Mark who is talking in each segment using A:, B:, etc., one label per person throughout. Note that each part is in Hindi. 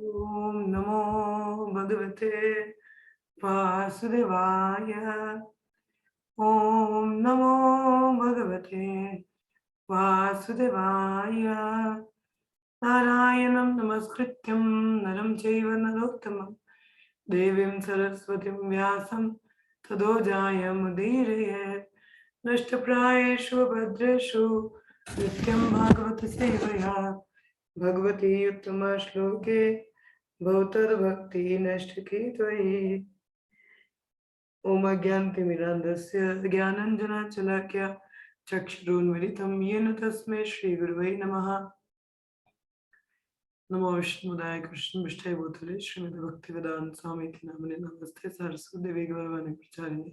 A: ओम नमो भगवते वासुदेवाय। ओम नमो भगवते वासुदेवाय। नारायणं नमस्कृत्यं नरं चैव नरोत्तमं देवीं सरस्वतीं व्यासं ततो जयमुदीरयेत्। नष्टप्रायेषु भद्रेषु नित्यं भागवत सेवया भगवती उत्तमश्लोके भवतद्भक्ति नष्टकी त्वयि। ओम अज्ञानतिमिरान्धस्य ज्ञानाञ्जनशलाकया चक्षुरुन्मिलितं येन तस्मै श्रीगुरुवे नमः। नमो विष्णुदाय कृष्णपृष्ठाय भूतले श्रीमद् भक्तिवेदान्त स्वामीति नामिने नमस्ते सरस्वती देवी गौरवाणी प्रचारिणे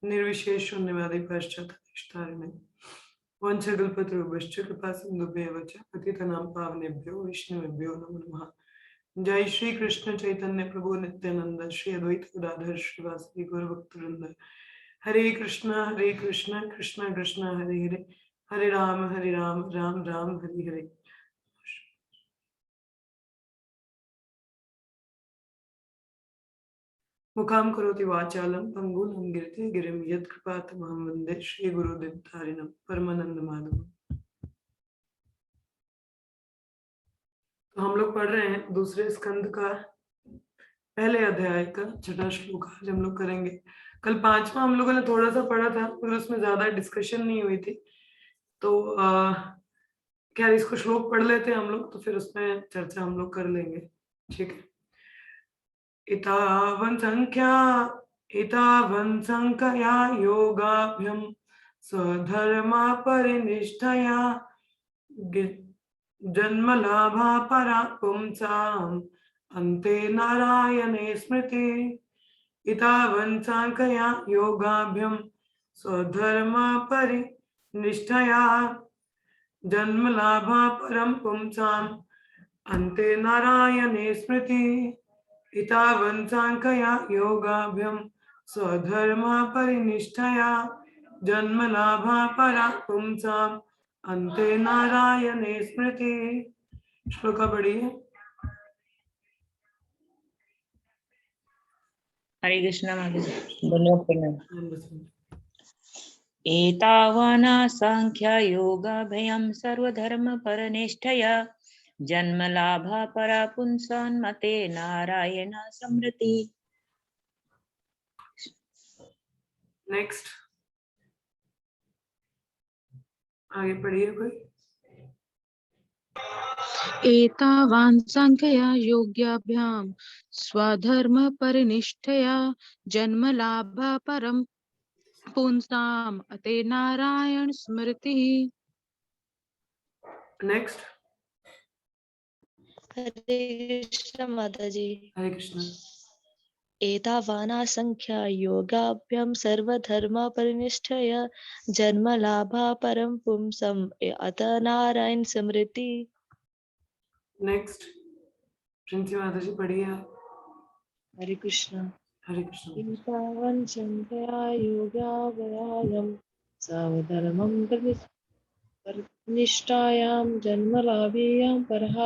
A: निर्विशेष शून्यवादी पाश्चात्य वंशकल्पतरुभ्यश्च कृपा सिन्धुभ्येव च पतितानां पावनेभ्यो वैष्णवेभ्यो नमो नमः। जय श्री कृष्ण चैतन्य प्रभु नित्यानंद श्री अद्वैत गदाधर श्रीवासदि गौर भक्तवृंद। हरे कृष्ण कृष्ण कृष्ण हरे हरे, हरे राम राम राम हरे हरे। मुखां करोति वाचालं पंगुलं गिरते गिरिं यत्कृपातमहं वन्दे श्री गुरुदेवतारिणं परमानंदमाधवम्। तो हम लोग पढ़ रहे हैं दूसरे स्कंद का पहले अध्याय का छठा श्लोक आज हम लोग करेंगे। कल पांचवा हम लोगों ने थोड़ा सा पढ़ा था मगर उसमें ज्यादा डिस्कशन नहीं हुई थी, तो क्या इसको श्लोक पढ़ लेते हैं हम लोग, तो फिर उसमें चर्चा हम लोग कर लेंगे। ठीक है। इतावन् संख्या योगाभ्यम स्वधर्मा परिनिष्ठया जन्मलाभा परा पुंसाम् अन्ते नारायणे स्मृति। इतावन् संख्या योगाभ्यम स्वधर्मा परिनिष्ठया जन्मलाभा परं पुंसाम् अन्ते नारायणे स्मृति। इतावन् संख्या योगाभ्यम स्वधर्मा परिनिष्ठया जन्मलाभा परा पुंसाम् अन्ते नारायणे स्मृति। श्लोका पढ़िए।
B: हरे कृष्ण एतावाना सांख्या योगाभ्याम सर्वधर्म परनिष्ठया जन्मलाभा परा पुंसान्मते नारायण स्मृति।
A: नेक्स्ट आगे पढ़िए कोई।
C: एतावान् संख्या योग्याभ्याम स्वधर्म परिनिष्ठया जन्मलाभा परम पुंसाम् अते नारायण स्मृतिः।
A: नेक्स्ट।
D: हरे कृष्ण माताजी।
A: हरे कृष्ण।
D: एतावाना संख्या योगाभ्याम सर्वधर्म परिनिष्ठया जन्मलाभा परम पुंसम् अत नारायण स्मृति।
A: नेक्स्ट प्रिंसी माताजी पढ़िए।
D: हरे कृष्ण।
A: हरे कृष्ण।
D: एतावान् संख्या योगाभ्याम सर्वधर्मं परिनिष्ठयां जन्मलाभेयां परः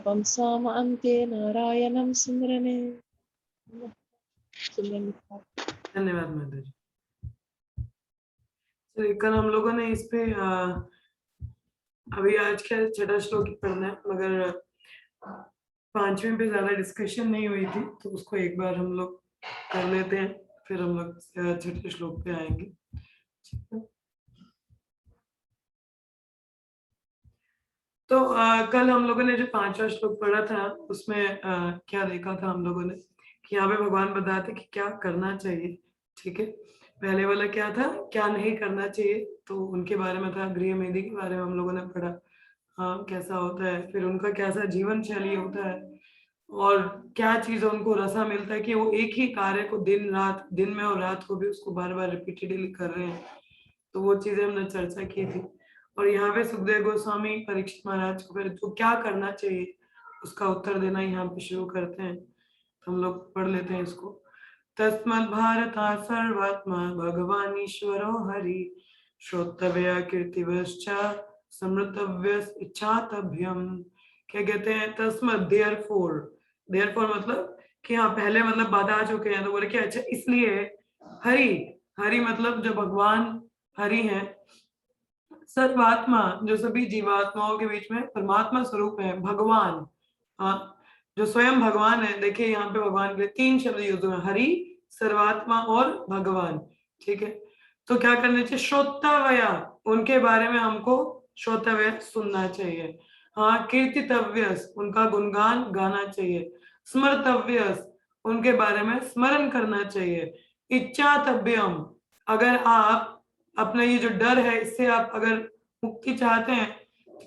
D: पुंसाम् अन्ते नारायणं स्मरणे।
A: धन्यवाद माता जी। तो कल हम लोगों ने इस पे अभी आज का छठा श्लोक ही पढ़ना है, मगर पांचवें पे ज्यादा डिस्कशन नहीं हुई थी, तो उसको एक बार हम लोग कर लेते हैं, फिर हम लोग छठे श्लोक पे आएंगे। तो कल हम लोगों ने जो पांचवा श्लोक पढ़ा था उसमें क्या देखा था हम लोगों ने कि यहाँ पे भगवान बताते कि क्या करना चाहिए। ठीक है। पहले वाला क्या था, क्या नहीं करना चाहिए, तो उनके बारे में था। गृह मेदी के बारे में हम लोगों ने पढ़ा, हाँ कैसा होता है, फिर उनका कैसा जीवन शैली होता है और क्या चीज उनको रसा मिलता है कि वो एक ही कार्य को दिन रात, दिन में और रात को भी उसको बार बार रिपीटेडली कर रहे हैं। तो वो चीजें हमने चर्चा की थी। और यहाँ पे सुखदेव गोस्वामी परीक्षित महाराज को फिर तो क्या करना चाहिए उसका उत्तर देना यहाँ पे शुरू करते हैं। तो हम लोग पढ़ लेते हैं इसको। तस्मद् भारता सर्वात्मा भगवान ईश्वरो हरि श्रोतव्य कीर्तिवश्च समृतव्य इच्छातभ्यम क्या कहते हैं, तस्मत देयरफॉर मतलब कि हाँ पहले मतलब बता चुके हैं, तो बोले कि अच्छा इसलिए हरि, हरि मतलब जो भगवान हरि है, सर्वात्मा जो सभी जीवात्माओं के बीच में परमात्मा स्वरूप है, भगवान, हाँ जो स्वयं भगवान है। देखिए यहाँ पे भगवान के 3 शब्द यूज हुए, हरि, सर्वात्मा और भगवान, ठीक है। तो क्या करना चाहिए, श्रोतव्य, उनके बारे में हमको श्रोतव्य सुनना चाहिए, हाँ कीर्तितव्य, उनका गुणगान गाना चाहिए, स्मर्तव्य, उनके बारे में स्मरण करना चाहिए, इच्छातव्यम, अगर आप अपना ये जो डर है इससे आप अगर मुक्ति चाहते हैं,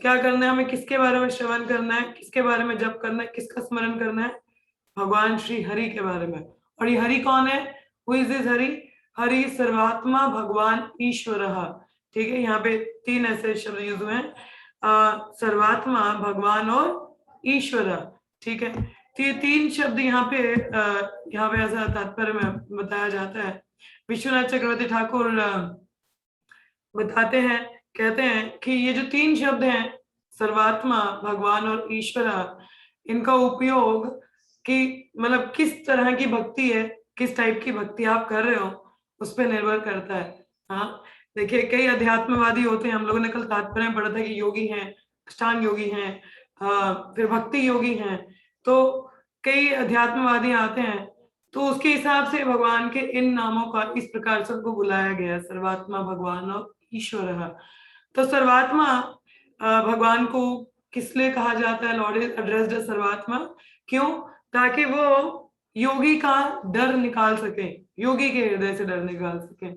A: क्या करना है, हमें किसके बारे में श्रवण करना है, किसके बारे में जप करना है, किसका स्मरण करना है, भगवान श्री हरि के बारे में। और ये हरि कौन है, who is this Hari, Hari सर्वात्मा भगवान ईश्वर, ठीक है। यहाँ पे 3 ऐसे शब्द यूज हुए हैं, सर्वात्मा, भगवान और ईश्वर, ठीक है। तो ये 3 शब्द यहाँ पे ऐसा तात्पर्य में बताया जाता है। विश्वनाथ चक्रवर्ती ठाकुर बताते हैं, कहते हैं कि ये जो 3 शब्द हैं, सर्वात्मा, भगवान और ईश्वर, इनका उपयोग कि मतलब किस तरह की भक्ति है, किस टाइप की भक्ति आप कर रहे हो, उस पर निर्भर करता है। हाँ देखिए कई अध्यात्मवादी होते हैं, हम लोगों ने कल तात्पर्य में पढ़ा था कि योगी हैं, अष्टांग योगी हैं, फिर भक्ति योगी हैं, तो कई अध्यात्मवादी आते हैं, तो उसके हिसाब से भगवान के इन नामों का इस प्रकार से उनको बुलाया गया, सर्वात्मा, भगवान और ईश्वर। तो सर्वात्मा भगवान को किस लिए कहा जाता है, लॉर्ड इज एड्रेस्ड एज सर्वात्मा, क्यों, ताकि वो योगी का डर निकाल सके, योगी के हृदय से डर निकाल सके।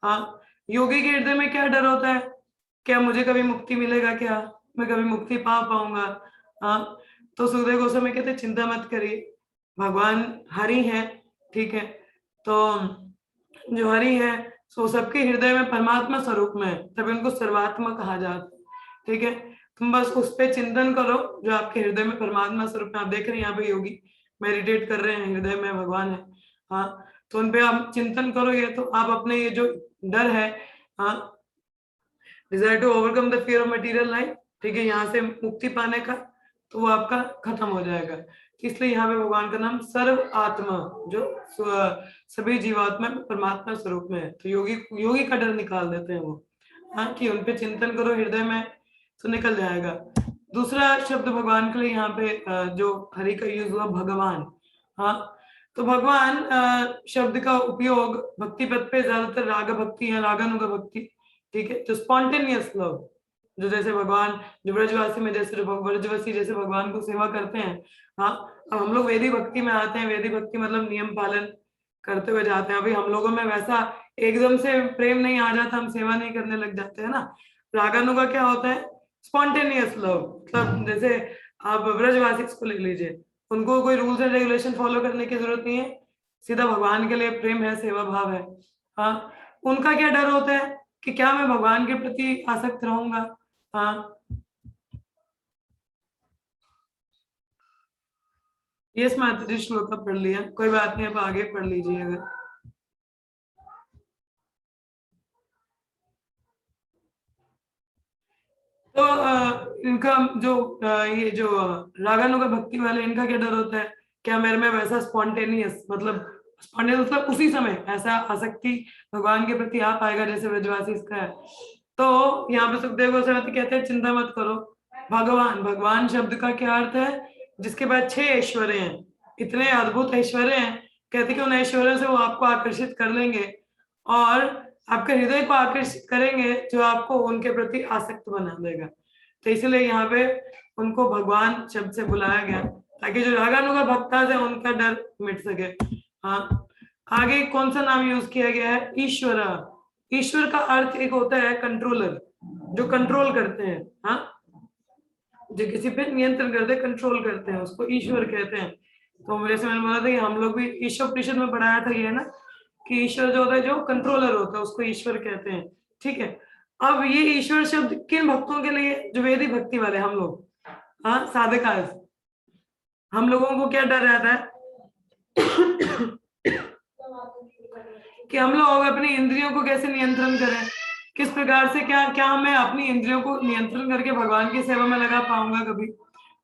A: हाँ योगी के हृदय में क्या डर होता है, क्या मुझे कभी मुक्ति मिलेगा, क्या मैं कभी मुक्ति पा पाऊंगा। हाँ तो सुखदेव गोस्वामी कहते चिंता मत करिए, भगवान हरि है, ठीक है। तो जो हरि है सो सबके हृदय में परमात्मा स्वरूप में है, तभी उनको सर्वात्मा कहा जाता है, ठीक है। तुम बस उस पे चिंतन करो जो आपके हृदय में परमात्मा स्वरूप में, आप देख रहे हैं यहाँ पे योगी मेडिटेट कर रहे हैं, हृदय में भगवान है, हाँ तो उन पे आप चिंतन करोगे तो आप अपने ये जो डर है, हाँ desire to overcome the fear of material life, ठीक है, यहाँ से मुक्ति पाने का, तो वो आपका खत्म हो जाएगा। इसलिए यहाँ पे भगवान का नाम सर्व आत्मा, जो सभी जीवात्मा परमात्मा स्वरूप में है, तो योगी का डर निकाल देते हैं वो, हाँ कि उन पे चिंतन करो हृदय में तो निकल जाएगा। दूसरा शब्द भगवान के लिए यहाँ पे जो हरि का यूज हुआ, भगवान, हाँ तो भगवान शब्द का उपयोग भक्ति पद पे ज्यादातर राग भक्ति है, रागानुग भक्ति, ठीक है, जो स्पॉन्टेनियस लव, जो जैसे भगवान जो ब्रजवासी में जैसे ब्रजवासी जैसे भगवान को सेवा करते हैं, हाँ अब हम लोग वेदी भक्ति में आते हैं, वेदी भक्ति मतलब नियम पालन करते हुए जाते हैं, अभी हम लोगों में वैसा एकदम से प्रेम नहीं आ जाता, हम सेवा नहीं करने लग जाते हैं ना। रागानुगा क्या होता है, स्पॉन्टेनियस लव, मतलब जैसे आप ब्रजवासी को ले लीजिए, उनको कोई रूल्स एंड रेगुलेशन फॉलो करने की जरूरत नहीं है, सीधा भगवान के लिए प्रेम है, सेवा भाव है। हाँ उनका क्या डर होता है कि क्या मैं भगवान के प्रति आसक्त रहूंगा। हाँ ये माताजी श्लोक का पढ़ लिया, कोई बात नहीं, आप आगे पढ़ लीजिए अगर। तो इनका जो ये जो रागानुगा भक्ति वाले, इनका क्या डर होता है, क्या मेरे में वैसा स्पॉन्टेनियस मतलब उसी समय ऐसा आसक्ति भगवान के प्रति आ पाएगा जैसे ब्रजवासी इसका है। तो यहाँ पे सुखदेव गोस्वामी कहते हैं चिंता मत करो, भगवान शब्द का क्या अर्थ है, जिसके बाद 6 ऐश्वर्य हैं, इतने अद्भुत ऐश्वर्य हैं, कहते कि उन ऐश्वर्यों से वो आपको आकर्षित कर लेंगे और आपके हृदय को आकर्षित करेंगे, जो आपको उनके प्रति आसक्त बना देगा। तो इसलिए यहाँ पे उनको भगवान शब्द से बुलाया गया, ताकि जो रागानुगा भक्ता है उनका डर मिट सके। हाँ आगे कौन सा नाम यूज किया गया है, ईश्वर। ईश्वर का अर्थ एक होता है कंट्रोलर, जो कंट्रोल करते हैं, हाँ जो किसी पे नियंत्रण करते, कंट्रोल करते हैं, उसको ईश्वर कहते हैं। तो मेरे से मैंने बोला था कि हम लोग भी ईश्वर परिषद में पढ़ाया था ये ना, कि ईश्वर जो होता है, जो कंट्रोलर होता है, उसको ईश्वर कहते हैं, ठीक है। अब ये ईश्वर शब्द किन भक्तों के लिए, जो वेदी भक्ति वाले हम लोग, हाँ साधका, हम लोगों को क्या डर रहता है कि हम लोग अपनी इंद्रियों को कैसे नियंत्रण करें, किस प्रकार से क्या मैं अपनी इंद्रियों को नियंत्रण करके भगवान की सेवा में लगा पाऊंगा कभी।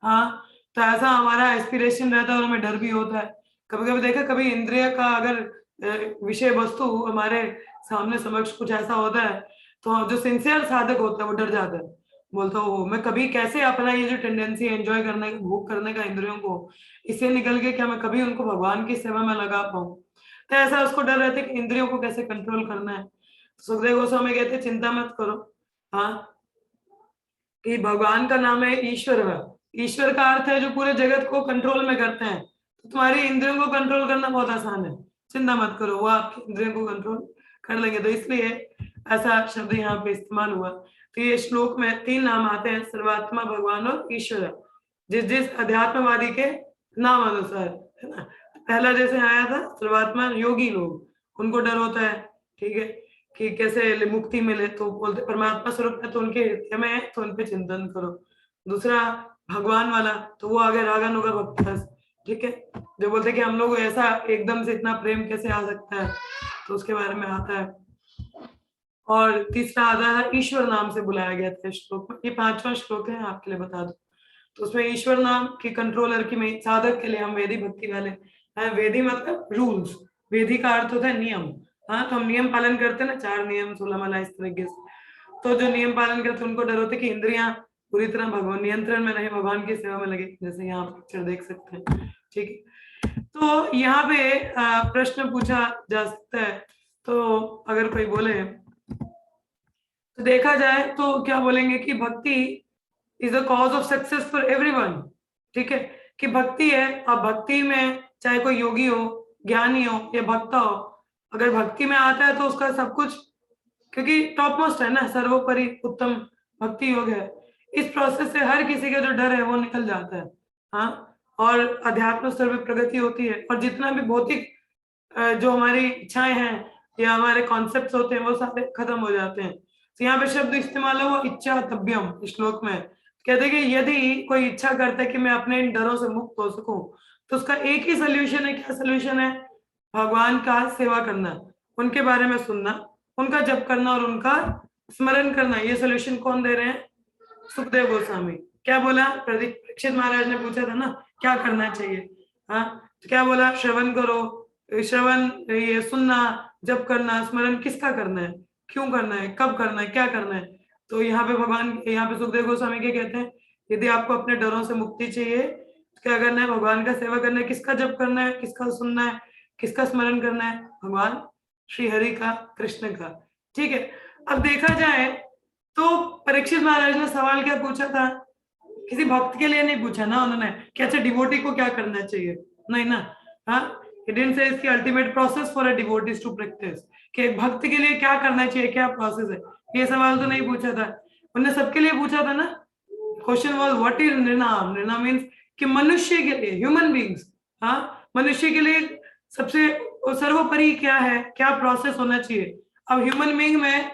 A: हाँ, तो ऐसा हमारा एस्पिरेशन रहता है और हमें डर भी होता है। कभी कभी देखा, कभी इंद्रिय का अगर विषय वस्तु हमारे सामने समक्ष कुछ ऐसा होता है तो जो सिंसियर साधक होता है वो डर जाता है, बोलता हो मैं कभी कैसे अपना ये जो टेंडेंसी एंजॉय करने भोग करने का इंद्रियों को, इससे निकल के क्या मैं कभी उनको भगवान की सेवा में लगा पाऊं। तो ऐसा उसको डर रहता है कि इंद्रियों को कैसे कंट्रोल करना है। तो सुखदेव गोस्वामी कहते हैं चिंता मत करो, हाँ, कि भगवान का नाम है ईश्वर है। ईश्वर का अर्थ है जो पूरे जगत को कंट्रोल में करते हैं। तो तुम्हारी इंद्रियों को कंट्रोल करना बहुत आसान है, चिंता मत करो, वो आपकी इंद्रियों को कंट्रोल कर लेंगे। तो इसलिए ऐसा शब्द यहाँ पे इस्तेमाल हुआ। तो ये श्लोक में 3 नाम आते हैं, सर्वात्मा, भगवान और ईश्वर, जिस जिस अध्यात्मवादी के नाम अनुसार, है ना। पहला जैसे आया था सर्वात्मा, योगी लोग, उनको डर होता है, ठीक है, कि कैसे मुक्ति मिले, तो बोलते परमात्मा स्वरूप है तो उनके हृदय में है तो उन पे चिंतन करो। दूसरा भगवान वाला, तो वो आगे रागानुगा भक्त रस, ठीक है, जो बोलते कि हम लोग ऐसा एकदम से इतना प्रेम कैसे आ सकता है, तो उसके बारे में आता है। और तीसरा आता है ईश्वर नाम से बुलाया गया था श्लोक में। ये 5वां श्लोक है, आपके लिए बता दो। तो उसमें ईश्वर नाम की कंट्रोलर की में साधक के लिए हम वेदी भक्ति वाले, वेदी मतलब रूल्स, वेदी का अर्थ होता है नियम। हाँ, तो हम नियम पालन करते हैं ना, 4 नियम 16 माला इस तरीके से। तो जो नियम पालन करते हैं उनको डर होता है कि इंद्रियां पूरी तरह भगवान नियंत्रण में रहे, भगवान की सेवा में लगे, जैसे यहाँ पिक्चर देख सकते हैं, ठीक है। तो यहाँ पे प्रश्न पूछा जा सकता है, तो अगर कोई बोले तो देखा जाए तो क्या बोलेंगे कि भक्ति is the cause of success for everyone, ठीक है, कि भक्ति है। अब भक्ति में चाहे कोई योगी हो, ज्ञानी हो या भक्त हो, अगर भक्ति में आता है तो उसका सब कुछ, क्योंकि टॉप मोस्ट है ना, सर्वोपरि उत्तम भक्ति योग है। इस प्रोसेस से हर किसी का जो डर है वो निकल जाता है, हाँ, और अध्यात्म स्तर पे प्रगति होती है। और जितना भी भौतिक जो हमारी इच्छाएं हैं या हमारे कॉन्सेप्ट्स होते हैं वो सारे खत्म हो जाते हैं। तो यहाँ पे शब्द इस्तेमाल हुआ इच्छा तब्यम श्लोक में, कहते हैं कि यदि कोई इच्छा करता है कि मैं अपने इन डरों से मुक्त हो सकूं, तो उसका एक ही सोल्यूशन है। क्या सोल्यूशन है? भगवान का सेवा करना, उनके बारे में सुनना, उनका जप करना और उनका स्मरण करना। ये सोल्यूशन कौन दे रहे हैं? सुखदेव गोस्वामी। क्या बोला? परीक्षित महाराज ने पूछा था ना क्या करना चाहिए, हाँ, तो क्या बोला? श्रवण करो, श्रवण ये सुनना, जप करना, स्मरण किसका करना है, क्यों करना है, कब करना है, क्या करना है। तो यहाँ पे भगवान, यहाँ पे सुखदेव गोस्वामी क्या कहते हैं, यदि आपको अपने डरों से मुक्ति चाहिए तो क्या करना है? भगवान का सेवा करना है। किसका जप करना है, किसका सुनना है, किसका स्मरण करना है? भगवान श्री हरि का, कृष्ण का, ठीक है। अब देखा जाए तो परीक्षित महाराज ने सवाल क्या पूछा था? किसी भक्त के लिए नहीं पूछा ना उन्होंने कि अच्छा डिवोटी को क्या करना चाहिए, नहीं ना, हाँ, he didn't say इसकी ultimate process for a devotee to practise, कि एक भक्त के लिए क्या करना चाहिए, क्या प्रोसेस है, ये सवाल तो नहीं पूछा था। उन्होंने सबके लिए पूछा था ना। क्वेश्चन वाज व्हाट इज नृणाम, नृणाम मींस कि मनुष्य के लिए, ह्यूमन बीइंग्स, हाँ, मनुष्य के लिए सबसे सर्वोपरि क्या है, क्या प्रोसेस होना चाहिए। अब ह्यूमन बीइंग में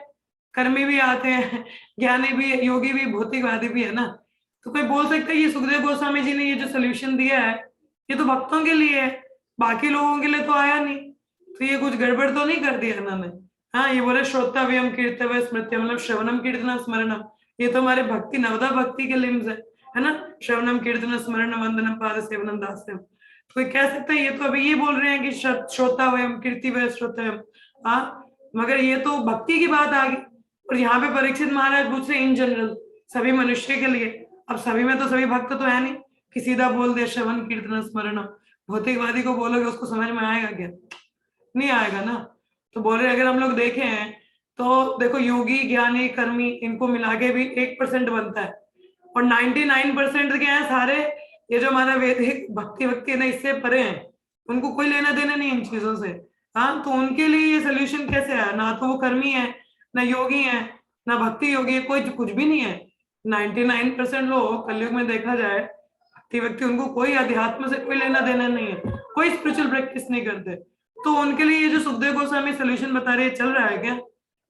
A: कर्मी भी आते हैं, ज्ञानी भी, योगी भी, भौतिकवादी भी है ना। तो कोई बोल सकता है ये सुखदेव गोस्वामी जी ने ये जो सोल्यूशन दिया है ये तो भक्तों के लिए है, बाकी लोगों के लिए तो आया नहीं, तो ये कुछ गड़बड़ तो नहीं कर दिया इन्होंने। हाँ, ये बोले श्रोतव्यम कीर्तव्य स्मृत्यम, मतलब श्रवणम कीर्तनम स्मरणम, ये तो हमारे भक्ति नवदा भक्ति के लिम्स है ना, श्रवणम कीर्तनम स्मरणम वंदनम पाद सेवनम दास्यम। तो कोई कह सकता है ये तो अभी ये बोल रहे हैं कि श्रोतावयम कीर्तिवय श्रोतव्यम, हाँ, मगर ये तो भक्ति की बात आ गई। और यहाँ पे परीक्षित महाराज पूछ रहे इन जनरल, सभी मनुष्य के लिए। अब सभी में तो सभी भक्त तो है नहीं कि सीधा बोल दे श्रवण कीर्तन स्मरण। भौतिकवादी को बोलोगे उसको समझ में आएगा क्या? नहीं आएगा ना। तो बोल रहे अगर हम लोग देखें तो देखो योगी, ज्ञानी, कर्मी, इनको मिला के भी 1% बनता है, और 99% क्या है सारे ये जो हमारा वैदिक भक्ति भक्ति है ना, इससे परे हैं, उनको कोई लेना देना नहीं इन चीजों से। हाँ, तो उनके लिए ये सोल्यूशन कैसे आया? ना तो वो कर्मी है, ना योगी है, ना भक्ति योगी है, कोई कुछ भी नहीं है। 99% लोग कलयुग में देखा जाए भक्ति व्यक्ति, उनको कोई अध्यात्म से कोई लेना देना नहीं है, कोई स्पिरिचुअल प्रैक्टिस नहीं करते। तो उनके लिए ये जो सुखदेव गोस्वामी सोल्यूशन बता रहे चल रहा है क्या?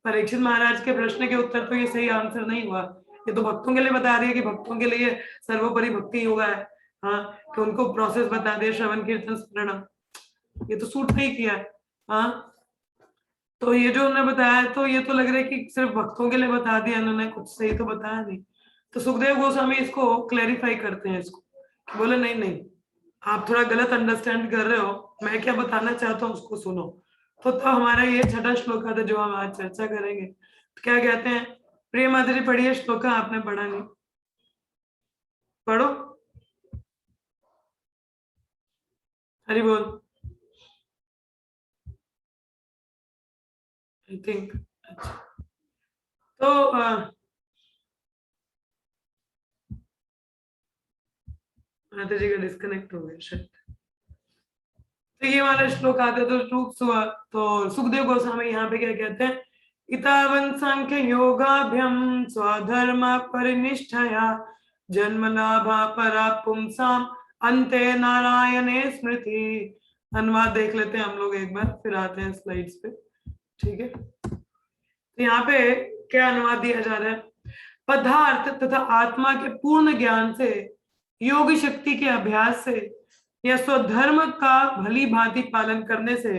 A: परीक्षित महाराज के प्रश्न के उत्तर तो ये सही आंसर नहीं हुआ। ये तो भक्तों के लिए बता रही है कि भक्तों के लिए सर्वोपरि भक्ति योगा है, हाँ, कि उनको प्रोसेस बता दे श्रवण कीर्तन स्मरण, ये तो सूट नहीं किया है। हाँ, तो ये जो उन्होंने बताया तो ये तो लग रहा है कि सिर्फ भक्तों के लिए बता दिया इन्होंने, कुछ सही तो बताया नहीं। तो सुखदेव गोस्वामी इसको क्लैरिफाई करते हैं इसको, बोले नहीं नहीं, आप थोड़ा गलत अंडरस्टैंड कर रहे हो, मैं क्या बताना चाहता हूँ उसको सुनो। तो हमारा ये छठा श्लोक था जो हम आज चर्चा करेंगे। तो क्या कहते हैं, प्रिय माधुरी पढ़िए श्लोक, आपने पढ़ा नहीं, पढ़ो, हरि बोल। आई थिंक अच्छा, तो माता जी का डिस्कनेक्ट हो गया शायद। तो ये वाला श्लोक आता है, तो सुखदेव गोस्वामी यहाँ पे क्या कहते हैं, इतावन सांख्य योगाभ्यम स्वधर्म परिनिष्ठया जन्म लाभा परा पुंसाम अंते नारायणे स्मृति। अनुवाद देख लेते हैं हम लोग एक बार, फिर आते हैं स्लाइड्स पे, ठीक है। तो यहाँ पे क्या अनुवाद दिया जा रहा है, पदार्थ तथा आत्मा के पूर्ण ज्ञान से, योग शक्ति के अभ्यास से या स्वधर्म का भली भांति पालन करने से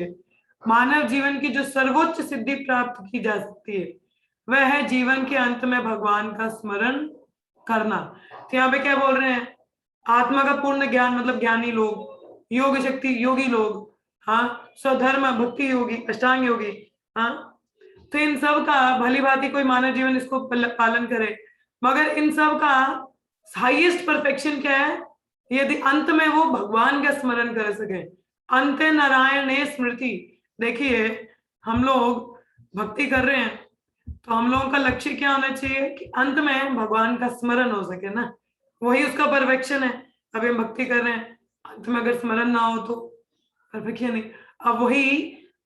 A: मानव जीवन की जो सर्वोच्च सिद्धि प्राप्त की जा सकती है वह है जीवन के अंत में भगवान का स्मरण करना। तो यहाँ पे क्या बोल रहे हैं, आत्मा का पूर्ण ज्ञान मतलब ज्ञानी लोग, योग शक्ति योगी लोग, हाँ, स्वधर्म भक्ति योगी, अष्टांग योगी, हाँ, तो इन सब का भली भांति कोई मानव जीवन इसको पालन करे, मगर इन सब का हाईएस्ट परफेक्शन क्या है, यदि अंत में वो भगवान का स्मरण कर सके। अंत नारायण स्मृति, देखिए हम लोग भक्ति कर रहे हैं तो हम लोगों का लक्ष्य क्या होना चाहिए कि अंत में भगवान का स्मरण हो सके ना, वही उसका परफेक्शन है। अभी हम भक्ति कर रहे हैं, अंत में अगर स्मरण ना हो तो परफेक्शन नहीं। अब वही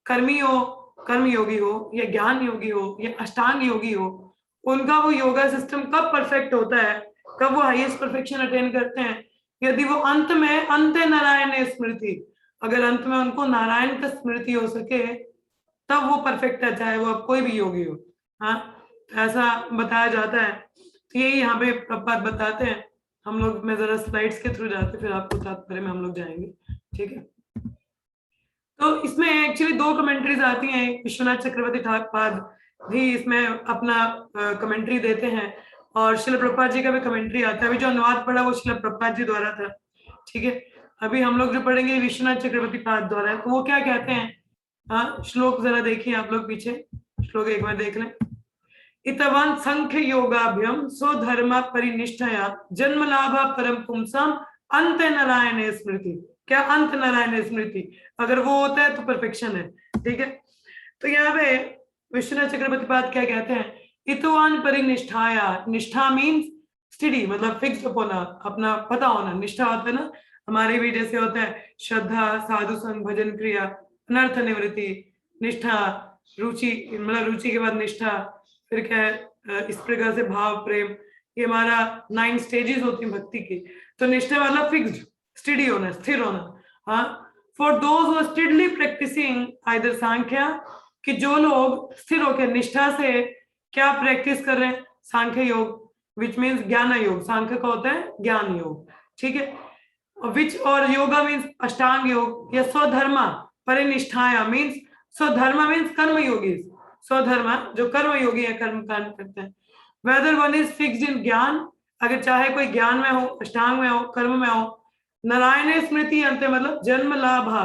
A: कर्मी हो, कर्म योगी हो या ज्ञान योगी हो या अष्टांग योगी हो, उनका वो योगा सिस्टम कब परफेक्ट होता है, कब वो हाईएस्ट परफेक्शन अटेन करते हैं, यदि वो अंत में अंत नारायण स्मृति, अगर अंत में उनको नारायण का स्मृति हो सके तब वो परफेक्ट है, चाहे वो अब कोई भी योगी हो। हाँ, ऐसा बताया जाता है। तो यही यहाँ पे प्रभुपाद बताते हैं। हम लोग, मैं जरा स्लाइड्स के थ्रू जाते फिर आपको तात्पर्य में हम लोग जाएंगे, ठीक है। तो इसमें एक्चुअली दो कमेंट्रीज आती हैं, विश्वनाथ चक्रवर्ती ठाकुर भी इसमें अपना कमेंट्री देते हैं और शिल प्रभुपाद जी का भी कमेंट्री आता है। अभी जो अनुवाद पढ़ा वो शिल प्रभुपाद जी द्वारा था, ठीक है। अभी हम लोग जो पढ़ेंगे विश्वनाथ चक्रवर्ती पाद द्वारा, तो वो क्या कहते हैं, हाँ, श्लोक जरा देखिए आप लोग, पीछे श्लोक एक बार देख लें। इतवान संख्य योगाभ्यम स्वधर्म परिनिष्ठया जन्म लाभा परम पुंसाम अंत नारायण स्मृति। क्या अंत नारायण स्मृति, अगर वो होता है तो परफेक्शन है, ठीक है। तो यहाँ पे विश्वनाथ चक्रवर्ती पाद क्या कहते हैं, इतवान परिनिष्ठाया, निष्ठा मीन्स स्टडी, मतलब फिक्स्ड होना, अपना पता होना। निष्ठा होता है ना, हमारे भी जैसे होता है श्रद्धा, साधु संग, भजन क्रिया, अनर्थ निवृत्ति, निष्ठा, रुचि, मतलब रुचि के बाद निष्ठा, फिर क्या है इस प्रकार से भाव, प्रेम, ये हमारा 9 स्टेजेस होती है भक्ति की। तो निष्ठा वाला फिक्स्ड, स्टडी होना, स्थिर होना। हाँ, for those who are steadily practising either Sankhya, कि जो लोग स्थिर होकर निष्ठा से क्या प्रैक्टिस कर रहे हैं, सांख्य योग, विच मीन्स ज्ञान योग, सांख्य का होता है ज्ञान योग, ठीक है। विच और योगा मीन्स अष्टांग योग, या स्वधर्मा परिनिष्ठाया मीन्स, स्वधर्मा मीन्स कर्म योगी, स्वधर्मा जो कर्म योगी है, कर्म कांड करते हैं। Whether one is fixed in ज्ञान, अगर चाहे कोई ज्ञान में हो, अष्टांग में हो, कर्म में हो। नारायण स्मृति अंत मतलब जन्म लाभा,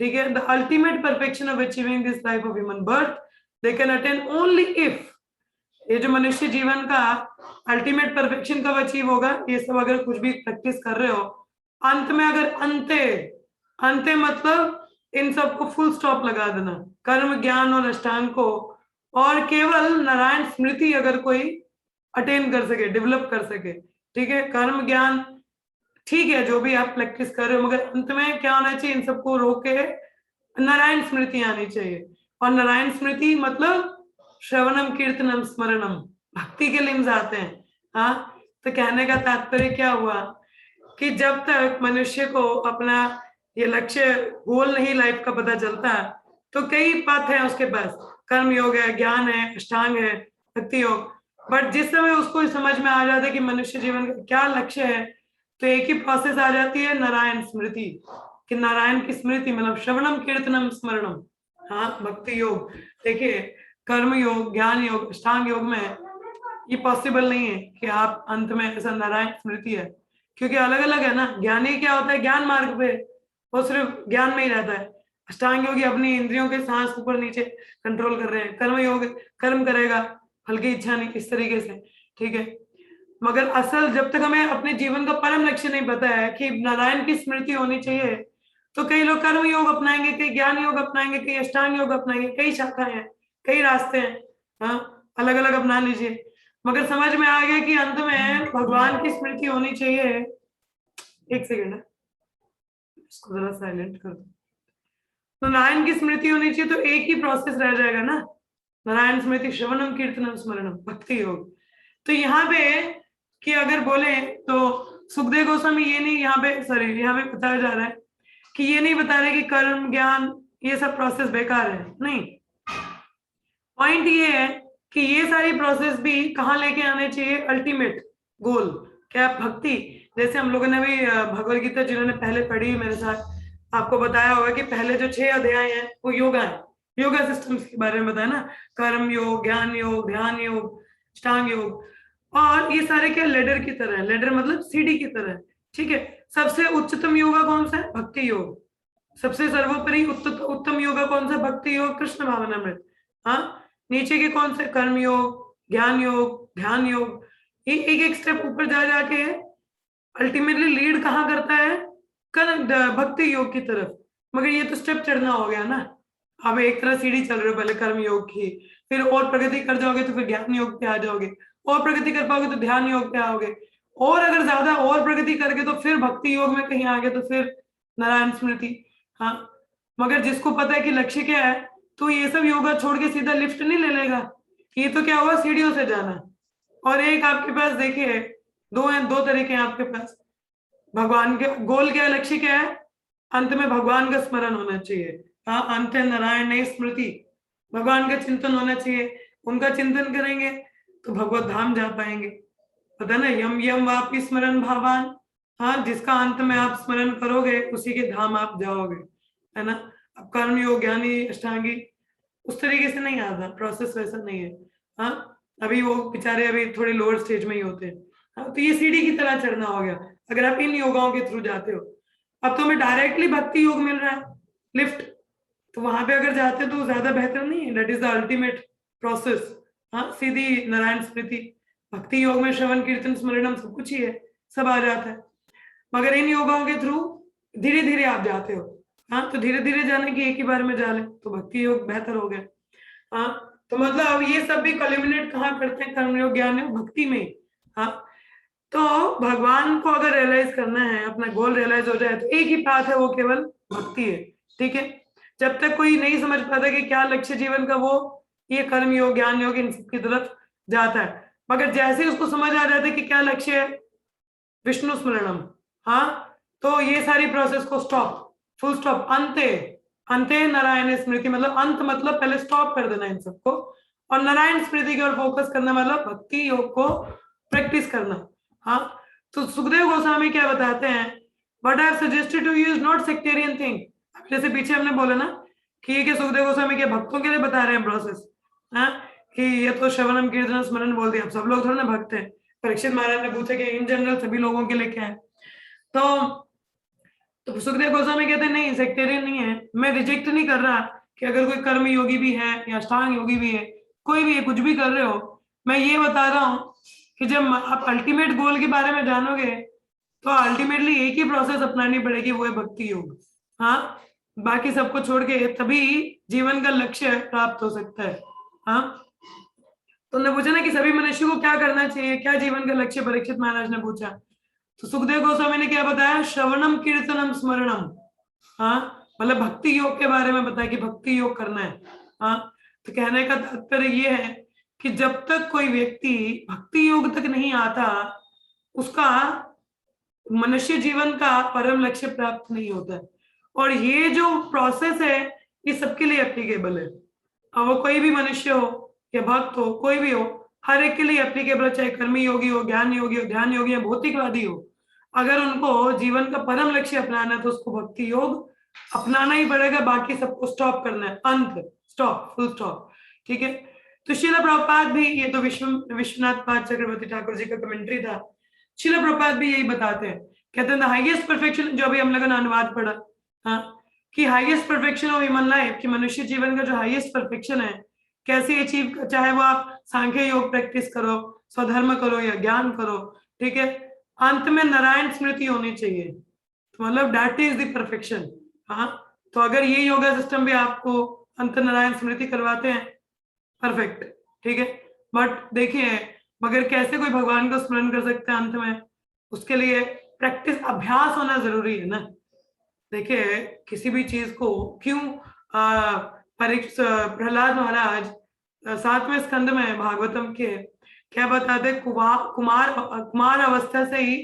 A: ठीक है, the ultimate perfection of achieving this type of human birth they can attain only if, ये जो मनुष्य जीवन का अल्टीमेट परफेक्शन कब अचीव होगा, ये सब अगर कुछ भी प्रैक्टिस कर रहे हो, अंत में अगर अंते, अंते मतलब इन सबको फुल स्टॉप लगा देना, कर्म, ज्ञान और अष्टांग को, और केवल नारायण स्मृति अगर कोई अटेन कर सके, डेवलप कर सके, ठीक है। कर्म ज्ञान ठीक है, जो भी आप प्रैक्टिस कर रहे हो, मगर अंत में क्या होना चाहिए, इन सबको रोक के नारायण स्मृति आनी चाहिए। और नारायण स्मृति मतलब श्रवणम कीर्तनम स्मरणम, भक्ति के लिंग आते हैं। हाँ, तो कहने का तात्पर्य क्या हुआ कि जब तक मनुष्य को अपना ये लक्ष्य, गोल नहीं लाइफ का पता चलता, तो कई पथ है उसके पास, कर्म योग है, ज्ञान है, अष्टांग है, भक्ति योग, बट जिस समय उसको समझ में आ जाता है कि मनुष्य जीवन का क्या लक्ष्य है, तो एक ही प्रोसेस आ जाती है नारायण स्मृति, कि नारायण की स्मृति मतलब श्रवणम कीर्तनम स्मरणम। हाँ, भक्ति योग, देखिए कर्म योग, ज्ञान योग, अष्टांग योग में ये पॉसिबल नहीं है कि आप अंत में, ऐसा नारायण स्मृति है क्योंकि अलग अलग है ना। ज्ञानी क्या होता है, ज्ञान मार्ग पे वो सिर्फ ज्ञान में ही रहता है। अष्टांग योगी अपनी इंद्रियों के सांस ऊपर नीचे कंट्रोल कर रहे हैं। कर्म योग कर्म करेगा, हल्की इच्छा नहीं, इस तरीके से, ठीक है। मगर असल जब तक हमें अपने जीवन का परम लक्ष्य नहीं पता है कि नारायण की स्मृति होनी चाहिए, तो कई लोग कर्म योग अपनाएंगे, कई ज्ञान योग अपनाएंगे, कई अष्टांग योग अपनाएंगे, कई शाखाएं हैं, कई रास्ते हैं, हाँ, अलग अलग अपना लीजिए। मगर समझ में आ गया कि अंत में भगवान की स्मृति होनी चाहिए। एक सेकेंड है, इसको जरा साइलेंट कर दो। तो नारायण की स्मृति होनी चाहिए, तो एक ही प्रोसेस रह जाएगा ना, नारायण स्मृति, श्रवणम कीर्तनम स्मरणम, भक्ति योग। तो यहाँ पे कि अगर बोले तो सुखदेव गोस्वामी ये नहीं, यहाँ पे सॉरी, यहाँ पे बताया जा रहा है कि ये नहीं बता रहे कि कर्म ज्ञान ये सब प्रोसेस बेकार है, नहीं। पॉइंट ये है कि ये सारी प्रोसेस भी कहाँ लेके आने चाहिए, अल्टीमेट गोल क्या, भक्ति। जैसे हम लोगों ने भी भगवद गीता जिन्होंने पहले पढ़ी मेरे साथ, आपको बताया होगा कि पहले जो 6 अध्याय हैं वो योगा है, योगा सिस्टम्स के बारे में बताया ना, कर्म योग, ज्ञान योग, ध्यान योग, अष्टांग योग। और ये सारे क्या लेडर की तरह है, लेडर मतलब सीढ़ी की तरह है, ठीक है। सबसे उच्चतम योगा कौन सा है, भक्ति योग। सबसे सर्वोपरि उत्तम योगा कौन सा, भक्ति योग, कृष्ण भावनामृत। हाँ, नीचे के कौन से, कर्म योग, ज्ञान योग, ध्यान योग। ये एक एक स्टेप ऊपर जा जाके अल्टीमेटली लीड कहाँ करता है, भक्ति योग की तरफ। मगर ये तो स्टेप चढ़ना हो गया ना। अब एक तरह सीढ़ी चल रहे हो, पहले कर्म योग की, फिर और प्रगति कर जाओगे तो फिर ज्ञान योग पे आ जाओगे, और प्रगति कर पाओगे तो ध्यान योग पे आओगे, और अगर ज्यादा और प्रगति करके तो फिर भक्ति योग में कहीं आगे तो फिर नारायण स्मृति। हाँ, मगर जिसको पता है कि लक्ष्य क्या है, तो ये सब योगा छोड़ के सीधा लिफ्ट नहीं ले लेगा। ये तो क्या हुआ, सीढ़ियों से जाना। और एक आपके पास देखिए दो तरीके हैं आपके पास। भगवान के गोल क्या है, लक्ष्य क्या है, अंत में भगवान का स्मरण होना चाहिए। हाँ, अंत नारायण स्मृति, भगवान का चिंतन होना चाहिए। उनका चिंतन करेंगे तो भगवत धाम जा पाएंगे, पता ना, यम यम वापि स्मरण भावान। हाँ, जिसका अंत में आप स्मरण करोगे उसी के धाम आप जाओगे, है ना। अब कर्म योग, ज्ञानी, अष्टांगी उस तरीके से नहीं आता, प्रोसेस वैसा नहीं है। हाँ, अभी वो बेचारे अभी थोड़े लोअर स्टेज में ही होते हैं। हाँ, तो ये सीढ़ी की तरह चढ़ना हो गया अगर आप इन योगाओं के थ्रू जाते हो। अब तो हमें डायरेक्टली भक्ति योग मिल रहा है, लिफ्ट, तो वहां पे अगर जाते तो ज्यादा बेहतर नहीं है, that is the ultimate process. हाँ, सीधी नारायण स्मृति, भक्ति योग में श्रवण कीर्तन स्मरणम सब कुछ ही है, सब आ जाता है। मगर इन योगाओं के थ्रू धीरे धीरे आप जाते हो। हाँ, तो धीरे धीरे जाने की एक ही बार में जा ले तो भक्ति योग बेहतर हो गया। हाँ, तो मतलब ये सब भी कल्मिनेट कहाँ करते हैं, कर्म योग, ज्ञान योग, भक्ति में। हाँ, तो भगवान को अगर रियलाइज करना है, अपना गोल रियलाइज हो जाए, तो एक ही पाथ है, वो केवल भक्ति है, ठीक है। जब तक कोई नहीं समझ पाता कि क्या लक्ष्य जीवन का, वो ये कर्म योग, ज्ञान योग, इन सब की तरफ जाता है। मगर जैसे ही उसको समझ आ जाता है कि क्या लक्ष्य है, विष्णु स्मरणम, हाँ, तो ये सारी प्रोसेस को स्टॉप, फुल स्टॉप, अंते नारायण स्मृति, मतलब अंत मतलब पहले स्टॉप कर देना इन सबको, और नारायण स्मृति की ओर फोकस करना, मतलब भक्ति योग को प्रैक्टिस करना। हाँ, तो सुखदेव गोस्वामी क्या बताते हैं, what I have suggested to you is not sectarian thing. जैसे पीछे हमने बोला ना कि ये सुखदेव गोस्वामी के भक्तों के लिए बता रहे हैं प्रोसेस, हाँ, कि ये तो श्रवणम कीर्तन स्मरण बोल दिया, अब सब लोग थोड़ा ना भक्त हैं। परीक्षित महाराज ने पूछा कि इन जनरल सभी लोगों के लिए क्या है, तो सुखदेव गोस्वामी कहते हैं नहीं, सेक्टेरियन नहीं है। मैं रिजेक्ट नहीं कर रहा कि अगर कोई कर्म योगी भी है या अष्टांग योगी भी है, कोई भी है, कुछ भी कर रहे हो, मैं ये बता रहा हूँ कि जब आप अल्टीमेट गोल के बारे में जानोगे तो अल्टीमेटली एक ही प्रोसेस अपनानी पड़ेगी, वो है भक्ति योग। हाँ, बाकी सबको छोड़ के तभी जीवन का लक्ष्य प्राप्त हो सकता है। हाँ, तो उन्होंने पूछा ना कि सभी मनुष्य को क्या करना चाहिए, क्या जीवन का लक्ष्य, परीक्षित महाराज ने पूछा, तो सुखदेव गोस्वामी ने क्या बताया, श्रवणम कीर्तनम स्मरणम। हाँ, मतलब भक्ति योग के बारे में बताया कि भक्ति योग करना है। हाँ, तो कहने का तात्पर्य ये है कि जब तक कोई व्यक्ति भक्ति योग तक नहीं आता, उसका मनुष्य जीवन का परम लक्ष्य प्राप्त नहीं होता है। और ये जो प्रोसेस है ये सबके लिए एप्लीकेबल है। अब वो कोई भी मनुष्य हो या भक्त हो, कोई भी हो, हर एक के लिए एप्लीकेबल है, चाहे कर्मी योगी हो, ज्ञान योगी हो, ध्यान योगी हो, भौतिकवादी हो। अगर उनको जीवन का परम लक्ष्य अपनाना है तो उसको भक्ति योग अपनाना ही पड़ेगा, बाकी सबको स्टॉप करना है, अंत, स्टॉप, फुल स्टॉप, ठीक है। तो श्रील प्रभुपाद भी, ये तो विश्वनाथ पाद चक्रवर्ती ठाकुर जी का कमेंट्री था, श्रील प्रभुपाद भी यही बताते हैं, कहते हैं द हाईएस्ट परफेक्शन, जो अभी हम लोगों ने अनुवाद पढ़ा, हाँ, कि highest perfection of human life, कि मनुष्य जीवन का जो हाईएस्ट परफेक्शन है कैसे अचीव, चाहे वो आप सांख्य योग प्रैक्टिस करो, स्वधर्म करो या ज्ञान करो, ठीक है, अंत में नारायण स्मृति होनी चाहिए, तो मतलब दैट इज द परफेक्शन। हाँ, तो अगर ये योगा सिस्टम भी आपको अंत नारायण स्मृति करवाते हैं, परफेक्ट, ठीक है। बट देखिए, मगर कैसे कोई भगवान को स्मरण कर सकते हैं अंत में, उसके लिए प्रैक्टिस, अभ्यास होना जरूरी है ना। देखिए किसी भी चीज को क्यों प्रहलाद महाराज 7वें स्कंद में भागवतम के क्या बताते, कुमार अवस्था से ही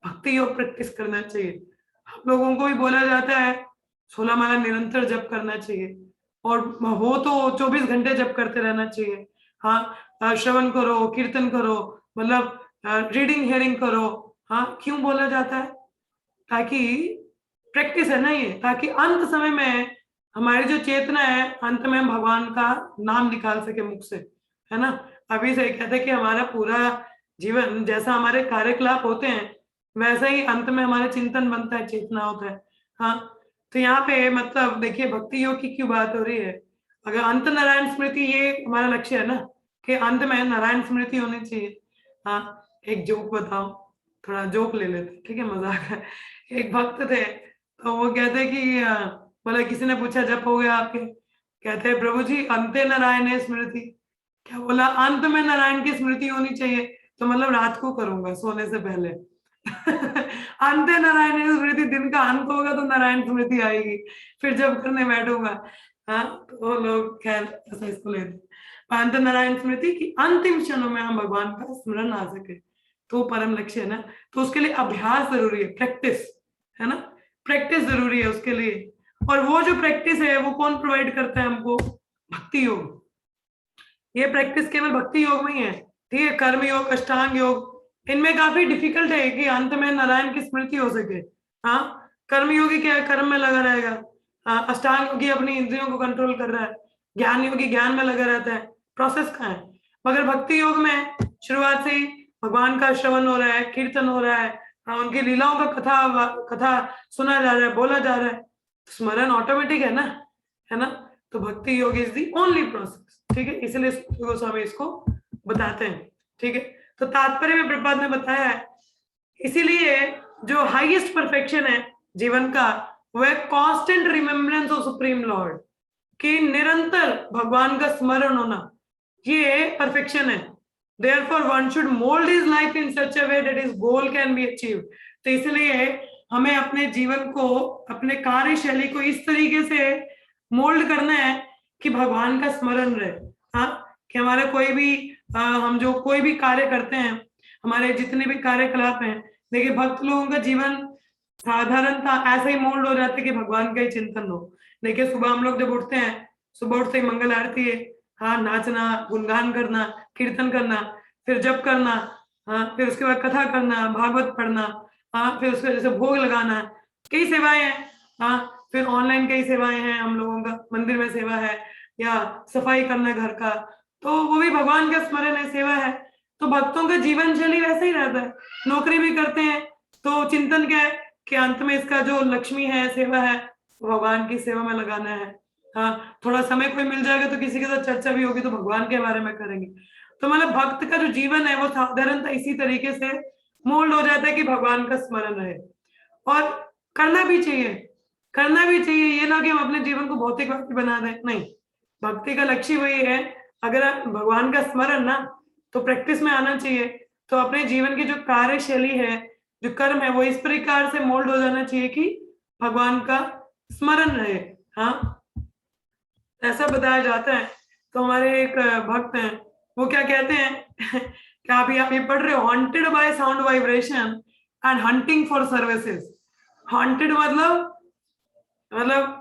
A: भक्ति योग प्रैक्टिस करना चाहिए। हम लोगों को भी बोला जाता है 16 माला निरंतर जप करना चाहिए, और हो तो 24 घंटे जप करते रहना चाहिए। हाँ, श्रवण करो, कीर्तन करो, मतलब रीडिंग हियरिंग करो। हाँ, क्यों बोला जाता है? ताकि प्रैक्टिस है ना ये, ताकि अंत समय में हमारी जो चेतना है, अंत में हम भगवान का नाम निकाल सके मुख से, है ना। अभी से कहते हैं कि हमारा पूरा जीवन जैसा हमारे कार्यकलाप होते हैं, वैसा ही अंत में हमारा चिंतन बनता है, चेतना होता है। हाँ, तो यहाँ पे मतलब देखिए भक्ति योग की क्यों बात हो रही है, अगर अंत नारायण स्मृति ये हमारा लक्ष्य है ना, कि अंत में नारायण स्मृति होनी चाहिए। हाँ, एक जोक बताओ, थोड़ा जोक ले लेते, ठीक है, मजाक है। एक भक्त थे, तो वो कहते कि बोला, किसी ने पूछा जप हो गया आपके, कहते हैं प्रभु जी अंते नारायण स्मृति। क्या बोला? अंत में नारायण की स्मृति होनी चाहिए, तो मतलब रात को करूंगा सोने से पहले। अंते नारायण स्मृति, दिन का अंत होगा तो नारायण स्मृति आएगी, फिर जब करने बैठूंगा। हाँ, तो वो लोग खैर ऐसा इसको लेते, अंत नारायण स्मृति की अंतिम क्षणों में हम भगवान का स्मरण आ सके, तो परम लक्ष्य है ना। तो उसके लिए अभ्यास जरूरी है, प्रैक्टिस, है ना, प्रैक्टिस जरूरी है उसके लिए। और वो जो प्रैक्टिस है वो कौन प्रोवाइड करता है हमको? भक्ति योग। ये प्रैक्टिस केवल भक्ति योग में ही है, ठीक है। कर्म योग, अष्टांग योग, इनमें काफी डिफिकल्ट है कि अंत में नारायण की स्मृति हो सके। हाँ, कर्म योगी क्या है, कर्म में लगा रहेगा। अष्टांग योगी अपनी इंद्रियों को कंट्रोल कर रहा है, ज्ञान योगी ज्ञान में लगा रहता है, प्रोसेस कहाँ है। मगर भक्ति योग में शुरुआत से ही भगवान का श्रवण हो रहा है, कीर्तन हो रहा है, उनकी लीलाओं का कथा सुना जा रहा है, बोला जा रहा है, स्मरण ऑटोमेटिक है ना, है ना। तो भक्ति योग इज दी ओनली प्रोसेस, ठीक है, इसलिए गोस्वामी इसको बताते हैं, ठीक है। तो तात्पर्य में प्रभुपाद ने बताया है, इसीलिए जो हाईएस्ट परफेक्शन है जीवन का, वह constant remembrance of supreme Lord, कि निरंतर भगवान का स्मरण होना, ये परफेक्शन है। Therefore, one should mold his life in such a way that his goal can be achieved. तो इसलिए हमें अपने जीवन को, अपने कार्यशैली को इस तरीके से मोल्ड करना है कि भगवान का स्मरण रहे। हाँ, कि हमारे कोई भी हम जो कोई भी कार्य करते हैं, हमारे जितने भी कार्यकलाप हैं, देखिए भक्त लोगों का जीवन साधारणता ऐसा ही मोल्ड हो जाता है कि भगवान का ही चिंतन हो। देखिए सुबह हम लोग जब उठते हैं, सुबह उठते ही मंगल आरती है, हाँ, नाचना, गुणगान करना, कीर्तन करना, फिर जप करना, हाँ, फिर उसके बाद कथा करना, भागवत पढ़ना, हाँ, फिर उसके जैसे भोग लगाना, कई सेवाएं हैं। हाँ, फिर ऑनलाइन कई सेवाएं हैं हम लोगों का, मंदिर में सेवा है, या सफाई करना घर का, तो वो भी भगवान का स्मरण है, सेवा है। तो भक्तों का जीवन शैली वैसे ही रहता है। नौकरी भी करते हैं तो चिंतन क्या है कि अंत में इसका जो लक्ष्मी है, सेवा है, भगवान की सेवा में लगाना है। हाँ, थोड़ा समय कोई मिल जाएगा तो किसी के साथ चर्चा भी होगी तो भगवान के बारे में करेंगे। तो मतलब भक्त का जो जीवन है वो साधारणतः इसी तरीके से मोल्ड हो जाता है कि भगवान का स्मरण रहे। और करना भी चाहिए, करना भी चाहिए, ये ना कि हम अपने जीवन को भौतिकवादी बना दें, नहीं। भक्ति का लक्ष्य वही है, अगर भगवान का स्मरण ना, तो प्रैक्टिस में आना चाहिए। तो अपने जीवन की जो कार्यशैली है, जो कर्म है, वो इस प्रकार से मोल्ड हो जाना चाहिए कि भगवान का स्मरण रहे। हाँ, ऐसा बताया जाता है। तो हमारे एक भक्त हैं, वो क्या कहते हैं कि आप ये पढ़ रहे हो, haunted bye sound vibration and hunting for services. Haunted मतलब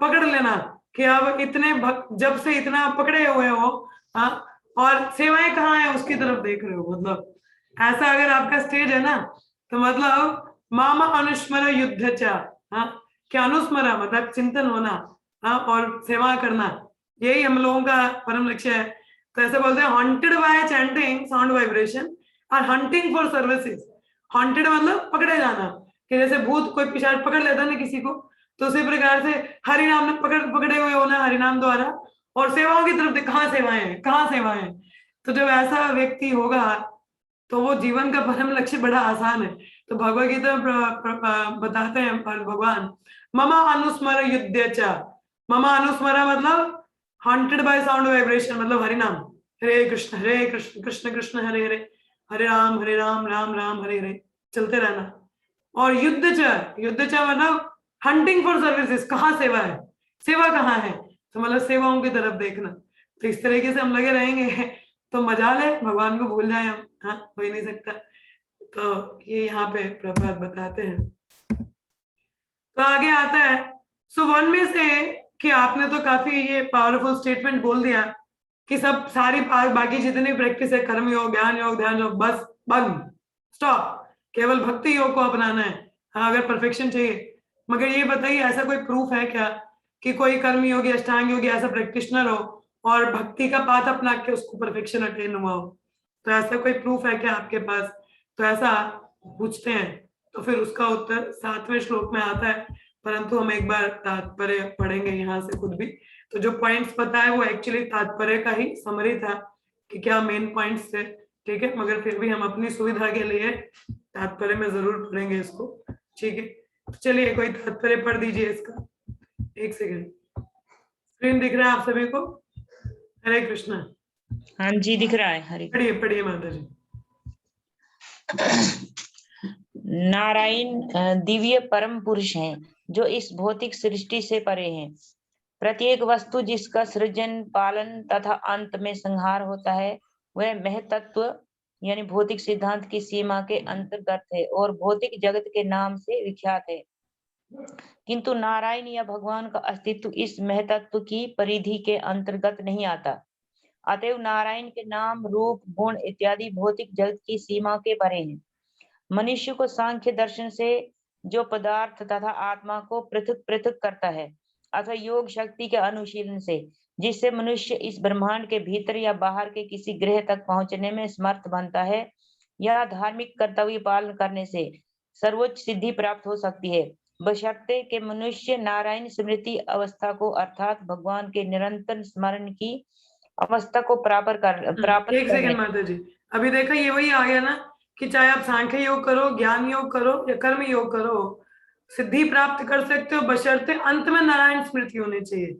A: पकड़ लेना, कि आप इतने जब से इतना पकड़े हुए हो, हाँ, और सेवाएं कहाँ है उसकी तरफ देख रहे हो। मतलब ऐसा अगर आपका स्टेज है ना, तो मतलब मामा अनुस्मर युद्ध चा, हाँ, क्या अनुस्मरा मतलब चिंतन होना, हाँ, और सेवा करना, यही हम लोगों का परम लक्ष्य है। तो ऐसे बोलते हैं, haunted bye chanting sound vibration और हंटिंग फॉर सर्विसेज। हॉन्टेड मतलब पकड़े जाना, कि जैसे भूत कोई पिशाच पकड़ लेता है ना किसी को, तो उसी प्रकार से हरिनाम में पकड़े हुए होना हरिनाम द्वारा, और सेवाओं की तरफ कहाँ सेवाएं हैं, कहाँ सेवाएं हैं। तो जब ऐसा व्यक्ति होगा तो वो जीवन का परम लक्ष्य बड़ा आसान है। तो भगवद गीता बताते हैं भगवान, ममा अनुस्मर युद्ध च, ममा अनुस्मरा मतलब हॉन्टेड बाय साउंड वाइब्रेशन, मतलब हरिनाम, हरे कृष्ण कृष्ण कृष्ण हरे हरे, हरे राम राम राम हरे हरे, चलते रहना। और युद्ध च मतलब हंटिंग फॉर सर्विसेज, कहाँ सेवा है, सेवा कहाँ है, तो मतलब सेवाओं की तरफ देखना। तो इस तरीके से हम लगे रहेंगे तो मजाल है, भगवान को भूल जाए हम, हाँ हो ही नहीं सकता। तो ये यहाँ पे प्रभात बताते हैं। तो आगे आता है, सो वन में से कि आपने तो काफी ये पावरफुल स्टेटमेंट बोल दिया कि सब सारी बाकी जितनी प्रैक्टिस है, कर्म योग, ज्ञान योग, ध्यान योग, बस बंद, स्टॉप, केवल भक्ति योग को अपनाना है। हाँ, अगर परफेक्शन चाहिए। मगर ये बताइए, ऐसा कोई प्रूफ है क्या कि कोई कर्म योगी, अष्टांग योगी ऐसा प्रैक्टिशनर हो और भक्ति का पाथ अपना के उसको परफेक्शन अटेन हुआ हो? तो ऐसा कोई प्रूफ है क्या आपके पास? तो ऐसा पूछते हैं, तो फिर उसका उत्तर 7वें श्लोक में आता है, परंतु हम एक बार तात्पर्य पढ़ेंगे यहाँ से खुद भी। तो जो पॉइंट्स बताए वो एक्चुअली तात्पर्य का ही समरी था कि क्या मेन पॉइंट्स थे, ठीक है। मगर फिर भी हम अपनी सुविधा के लिए तात्पर्य में जरूर पढ़ेंगे इसको, ठीक है। तो चलिए कोई तात्पर्य पढ़ दीजिए इसका, एक सेकंड। स्क्रीन दिख रहा है आप सभी को? हरे कृष्णा।
B: हाँ जी, दिख रहा है। हरे
A: पढ़िए पढ़िए माता जी।
B: नारायण दिव्य परम पुरुष हैं जो इस भौतिक सृष्टि से परे हैं। प्रत्येक वस्तु जिसका सृजन, पालन तथा अंत में संहार होता है वह महतत्व यानी भौतिक सिद्धांत की सीमा के अंतर्गत है और भौतिक जगत के नाम से विख्यात है। किंतु नारायण या भगवान का अस्तित्व इस महतत्व की परिधि के अंतर्गत नहीं आता। अतएव नारायण के नाम, रूप, गुण इत्यादि भौतिक जगत की सीमा के परे हैं। मनुष्य को सांख्य दर्शन से जो पदार्थ तथा आत्मा को पृथक पृथक करता है, अथवा योग शक्ति के अनुशीलन से जिससे मनुष्य इस ब्रह्मांड के भीतर या बाहर के किसी ग्रह तक पहुंचने में समर्थ बनता है, या धार्मिक कर्तव्य पालन करने से सर्वोच्च सिद्धि प्राप्त हो सकती है, बशर्ते कि मनुष्य नारायण स्मृति अवस्था को अर्थात भगवान के निरंतर स्मरण की अवस्था को प्राप्त
A: एक सेकंड माता जी, अभी देखा ये वही आ गया ना कि चाहे आप सांख्य योग करो, ज्ञान योग करो या कर्म योग करो, सिद्धि प्राप्त कर सकते हो बशर्ते अंत में नारायण स्मृति होनी चाहिए,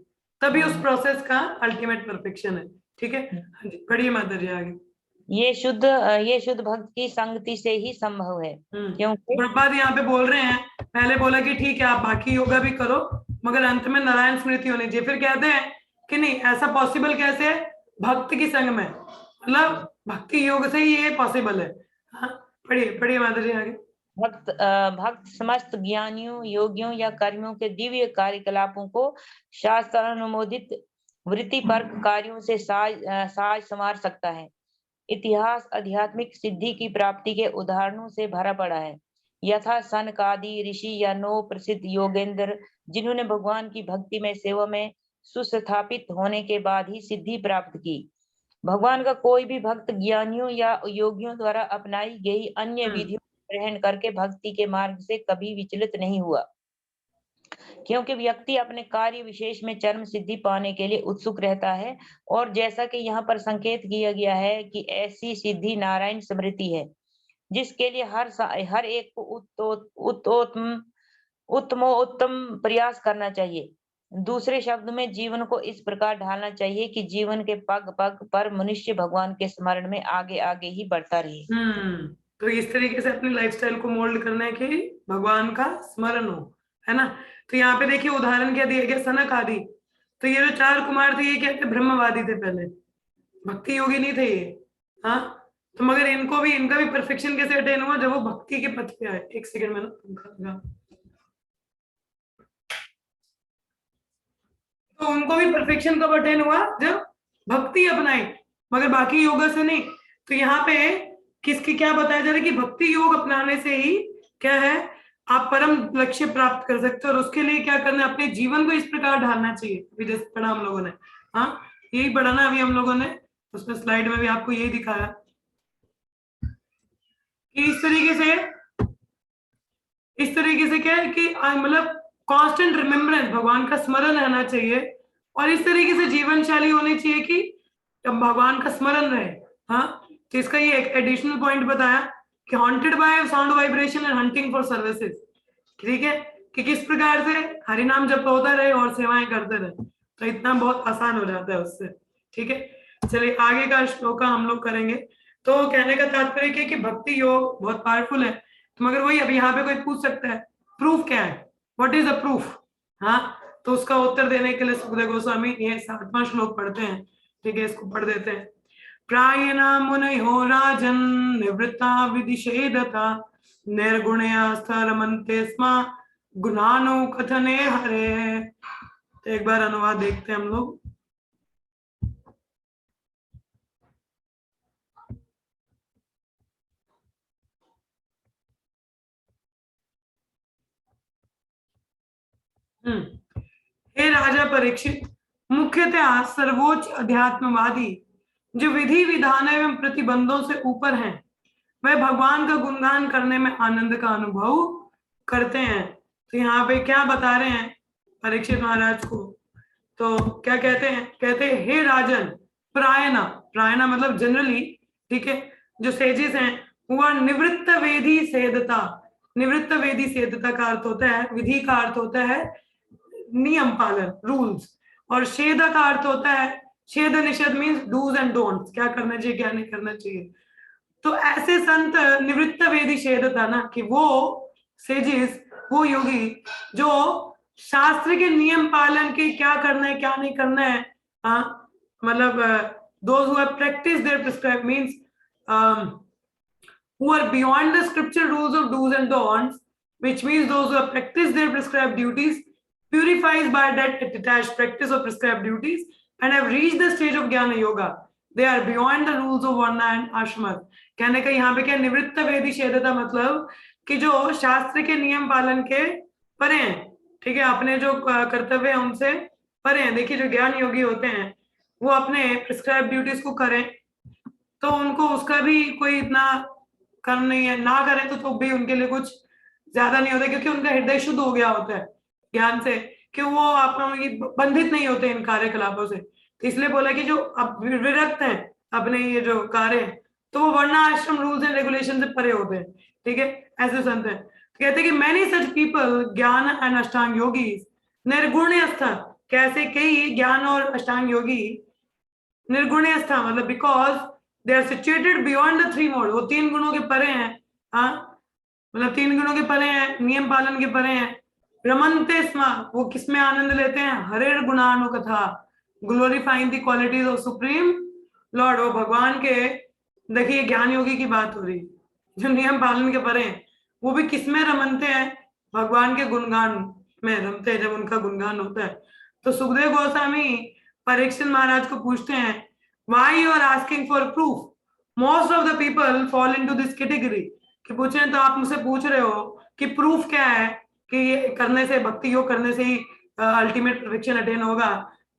A: तभी उस प्रोसेस का अल्टीमेट परफेक्शन है, ठीक है। हाँ जी, पढ़िए माता जी आगे।
B: ये शुद्ध भक्त की संगति से ही संभव है, क्योंकि
A: प्रभुपाद यहाँ पे बोल रहे हैं, पहले बोला कि ठीक है आप बाकी योगा भी करो मगर अंत में नारायण स्मृति होनी चाहिए, फिर कहते हैं कि नहीं ऐसा पॉसिबल कैसे है, भक्त की संग में, मतलब भक्ति योग से ही ये पॉसिबल है। हाँ, पढ़िए माता जी आगे।
B: भक्त समस्त ज्ञानियों, योगियों या कर्मियों के दिव्य कार्यकलापों को शास्त्र अनुमोदित वृत्तिपरक कार्यों से साज संवार सकता है। इतिहास आध्यात्मिक सिद्धि की प्राप्ति के उदाहरणों से भरा पड़ा है, यथा सनकादि ऋषि या 9 प्रसिद्ध योगेंद्र जिन्होंने भगवान की भक्ति में सेवा में सुस्थापित होने के बाद ही सिद्धि प्राप्त की। भगवान का कोई भी भक्त ज्ञानियों या योगियों द्वारा अपनाई गई अन्य विधियों ग्रहण करके भक्ति के मार्ग से कभी विचलित नहीं हुआ, क्योंकि व्यक्ति अपने कार्य विशेष में चरम सिद्धि पाने के लिए उत्सुक रहता है। और जैसा कि यहाँ पर संकेत किया गया है कि ऐसी सिद्धि नारायण स्मृति है जिसके लिए हर एक को उत्तम प्रयास करना चाहिए। दूसरे शब्द में जीवन को इस प्रकार ढालना चाहिए कि जीवन के पग पग पर मनुष्य भगवान के स्मरण में आगे आगे ही बढ़ता रहे।
A: तो इस तरीके से अपनी लाइफस्टाइल को मोल्ड करना है कि भगवान का स्मरण हो, है ना। तो यहाँ पे देखिए उदाहरण क्या दिया गया, सनक आदि। तो ये जो 4 कुमार थे ये क्या थे, ब्रह्मवादी थे, पहले भक्ति योगी नहीं थे ये। हाँ, तो मगर इनका भी परफेक्शन कैसे अटेन हुआ, जब वो भक्ति के पथ पे आए। एक सेकंड में ना पंखा लगा। तो उनको भी परफेक्शन कब अटेन हुआ, जब भक्ति अपनाई, मगर बाकी योगा से नहीं। तो यहाँ पे किसकी क्या बताया जा रहा है कि भक्ति योग अपनाने से ही क्या है, आप परम लक्ष्य प्राप्त कर सकते हो। और उसके लिए क्या करना है, अपने जीवन को इस प्रकार ढालना चाहिए। अभी जैसे पढ़ा हम लोगों ने, हाँ यही पढ़ा ना अभी हम लोगों ने, उसमें स्लाइड में भी आपको यही दिखाया कि इस तरीके से इस तरीके से क्या है कि मतलब कांस्टेंट रिमेम्बरेंस, भगवान का स्मरण रहना चाहिए, और इस तरीके से जीवन शैली होनी चाहिए कि भगवान का स्मरण रहे। हाँ, तो इसका ये एक एडिशनल पॉइंट बताया कि haunted bye sound vibration and hunting for services, ठीक है, कि किस प्रकार से हरि नाम जप होता रहे और सेवाएं करते रहे, तो इतना बहुत आसान हो जाता है उससे। ठीक है, चलिए आगे का श्लोक हम लोग करेंगे। तो कहने का तात्पर्य क्या है कि भक्ति योग बहुत पावरफुल है, तो मगर वही अभी यहाँ पे कोई पूछ सकता है प्रूफ क्या है, व्हाट इज द प्रूफ। हाँ, तो उसका उत्तर देने के लिए सुखदेव गोस्वामी ये 7वां श्लोक पढ़ते हैं। ठीक है, इसको पढ़ देते हैं। प्रायेण मुनयो राजन् निवृत्ता विदिशेदता निर्गुणया रमन्ते स्म गुणानो कथने हरे। तो एक बार अनुवाद देखते हैं हम लोग। हे राजा परीक्षित, मुख्यतः सर्वोच्च अध्यात्मवादी जो विधि विधान एवं प्रतिबंधों से ऊपर हैं, वह भगवान का गुणगान करने में आनंद का अनुभव करते हैं। तो यहाँ पे क्या बता रहे हैं परीक्षित महाराज को, तो क्या कहते हैं, कहते हैं हे राजन, प्रायना, प्रायना मतलब जनरली, ठीक है, जो सेजेस हैं वह निवृत्त वेदी सेदता, निवृत्त वेदी सेदता का अर्थ होता है, विधि का अर्थ होता है नियम पालन, रूल्स, और शेद का अर्थ होता है, शेद निषेध मीन्स डूज एंड डोंट्स, क्या करना चाहिए क्या नहीं करना चाहिए। तो ऐसे संत निवृत्त वेदी शेद था ना, कि वो सेजिस, वो योगी जो शास्त्र के नियम पालन के क्या करना है क्या नहीं करना है, मतलब those who have practiced their prescribed means who are beyond the scripture rules of do's and don'ts, which means those who have practiced their prescribed duties, purifies by that detached practice of prescribed duties, and have reached the stage of Jnana Yoga. They are beyond the rules of Varna and Ashrama. कहने का यहाँ पे क्या, निवृत्त वेदी शेदता मतलब कि जो शास्त्र के नियम पालन के परे हैं, ठीक है, अपने जो कर्तव्य है उनसे परे हैं। देखिए जो ज्ञान योगी होते हैं वो अपने प्रिस्क्राइब ड्यूटीज को करें, तो उनको उसका भी कोई इतना कर्म नहीं है, ना करें तो भी उनके लिए कुछ ज्यादा नहीं होता, क्योंकि उनका हृदय शुद्ध हो गया होता है ज्ञान से, कि वो अपने बंधित नहीं होते इन कार्यकलापों से। तो इसलिए बोला कि जो अब विरक्त हैं अपने ये जो कार्य है, तो वो वर्ण आश्रम रूल्स एंड रेगुलेशन से परे होते हैं। ठीक है, ऐसे संत हैं। तो कहते हैं कि मैनी सच पीपल ज्ञान एंड अष्टांग योगी निर्गुण्यस्थ, कैसे कई ज्ञान और अष्टांग योगी निर्गुण्यस्थ मतलब because they are situated beyond the 3 mode, वो 3 गुणों के परे हैं। हाँ, मतलब 3 गुणों के परे हैं, नियम पालन के परे हैं। रमन्ते स्म, वो किसमें आनंद लेते हैं, हरेर गुणानुकथा, glorifying the qualities of supreme lord. वो भगवान के, देखिए ज्ञान योगी की बात हो रही, जो नियम पालन के परे हैं, वो भी किसमें रमनते हैं, भगवान के गुणगान में रमते हैं, जब उनका गुणगान होता है। तो सुखदेव गोस्वामी परीक्षित महाराज को पूछते हैं, why you are asking for proof? Most of the people fall into this category, कि पूछ रहे हैं तो आप मुझसे पूछ रहे हो कि प्रूफ क्या है कि ये करने से, भक्ति योग करने से ही अल्टीमेट परफेक्शन अटेन होगा,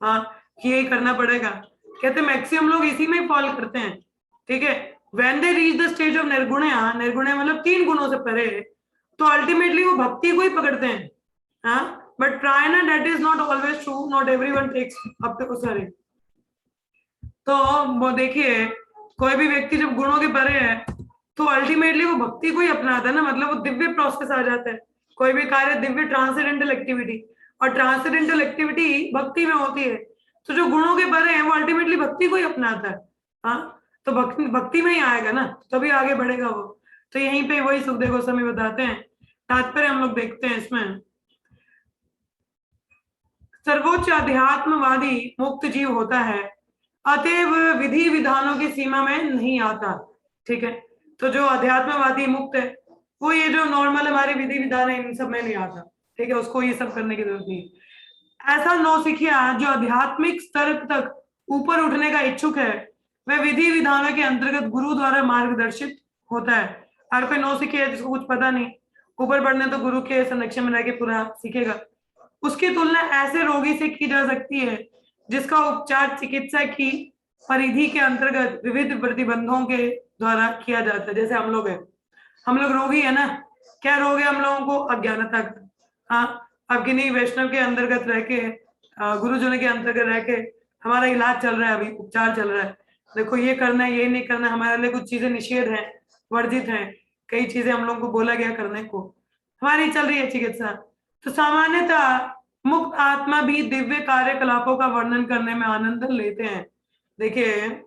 A: कि यही करना पड़ेगा। कहते मैक्सिमम लोग इसी में फॉल करते हैं। ठीक है, when they reach the stage of निर्गुण्य, निर्गुण्य मतलब 3 गुणों से परे, तो अल्टीमेटली वो भक्ति को ही पकड़ते हैं। बट प्रायना that is not always true, not everyone takes up to सारे। तो वो देखिए कोई भी व्यक्ति जब गुणों के परे है तो अल्टीमेटली वो भक्ति को ही अपनाता है ना, मतलब वो दिव्य प्रोसेस आ जाता है। कोई भी कार्य दिव्य ट्रांसेंडेंटल एक्टिविटी, और ट्रांसेंडेंटल एक्टिविटी भक्ति में होती है। तो जो गुणों के परे है वो अल्टीमेटली भक्ति को ही अपनाता है। तो भक्ति में ही आएगा ना, तभी आगे बढ़ेगा वो। तो यहीं पे वही सुखदेव गोस्वामी बताते हैं। तात्पर्य हम लोग देखते हैं इसमें, सर्वोच्च अध्यात्मवादी मुक्त जीव होता है, अतएव विधि विधानों की सीमा में नहीं आता। ठीक है, तो जो अध्यात्मवादी मुक्त है वो ये जो नॉर्मल हमारे विधि विधान है इन सब में नहीं आता। ठीक है, उसको ये सब करने की जरूरत नहीं। ऐसा नौसिखिया जो आध्यात्मिक स्तर तक ऊपर उठने का इच्छुक है, वह विधि विधानों के अंतर्गत गुरु द्वारा मार्गदर्शित होता है। हर कोई नौसिखिया है जिसको कुछ पता नहीं, ऊपर बढ़ने तो गुरु के संरक्षण में रह के पूरा सीखेगा। उसकी तुलना ऐसे रोगी से की जा सकती है जिसका उपचार चिकित्सा की परिधि के अंतर्गत विविध प्रतिबंधों के द्वारा किया जाता है। जैसे हम लोग हैं, हम लोग रोगी है ना, क्या रोग है हम लोगों को? अज्ञानता का। हाँ, अब किन्हीं वैष्णव के अंतर्गत रह के, गुरुजनों के अंतर्गत रह के हमारा इलाज चल रहा है, अभी उपचार चल रहा है, देखो ये करना है, ये नहीं करना, हमारे लिए कुछ चीजें निषेध हैं, वर्जित हैं, कई चीजें हम लोगों को बोला गया करने को, हमारी चल रही है चिकित्सा। तो सामान्यतः मुक्त आत्मा भी दिव्य कार्यकलापों का वर्णन करने में आनंद लेते हैं। देखिए,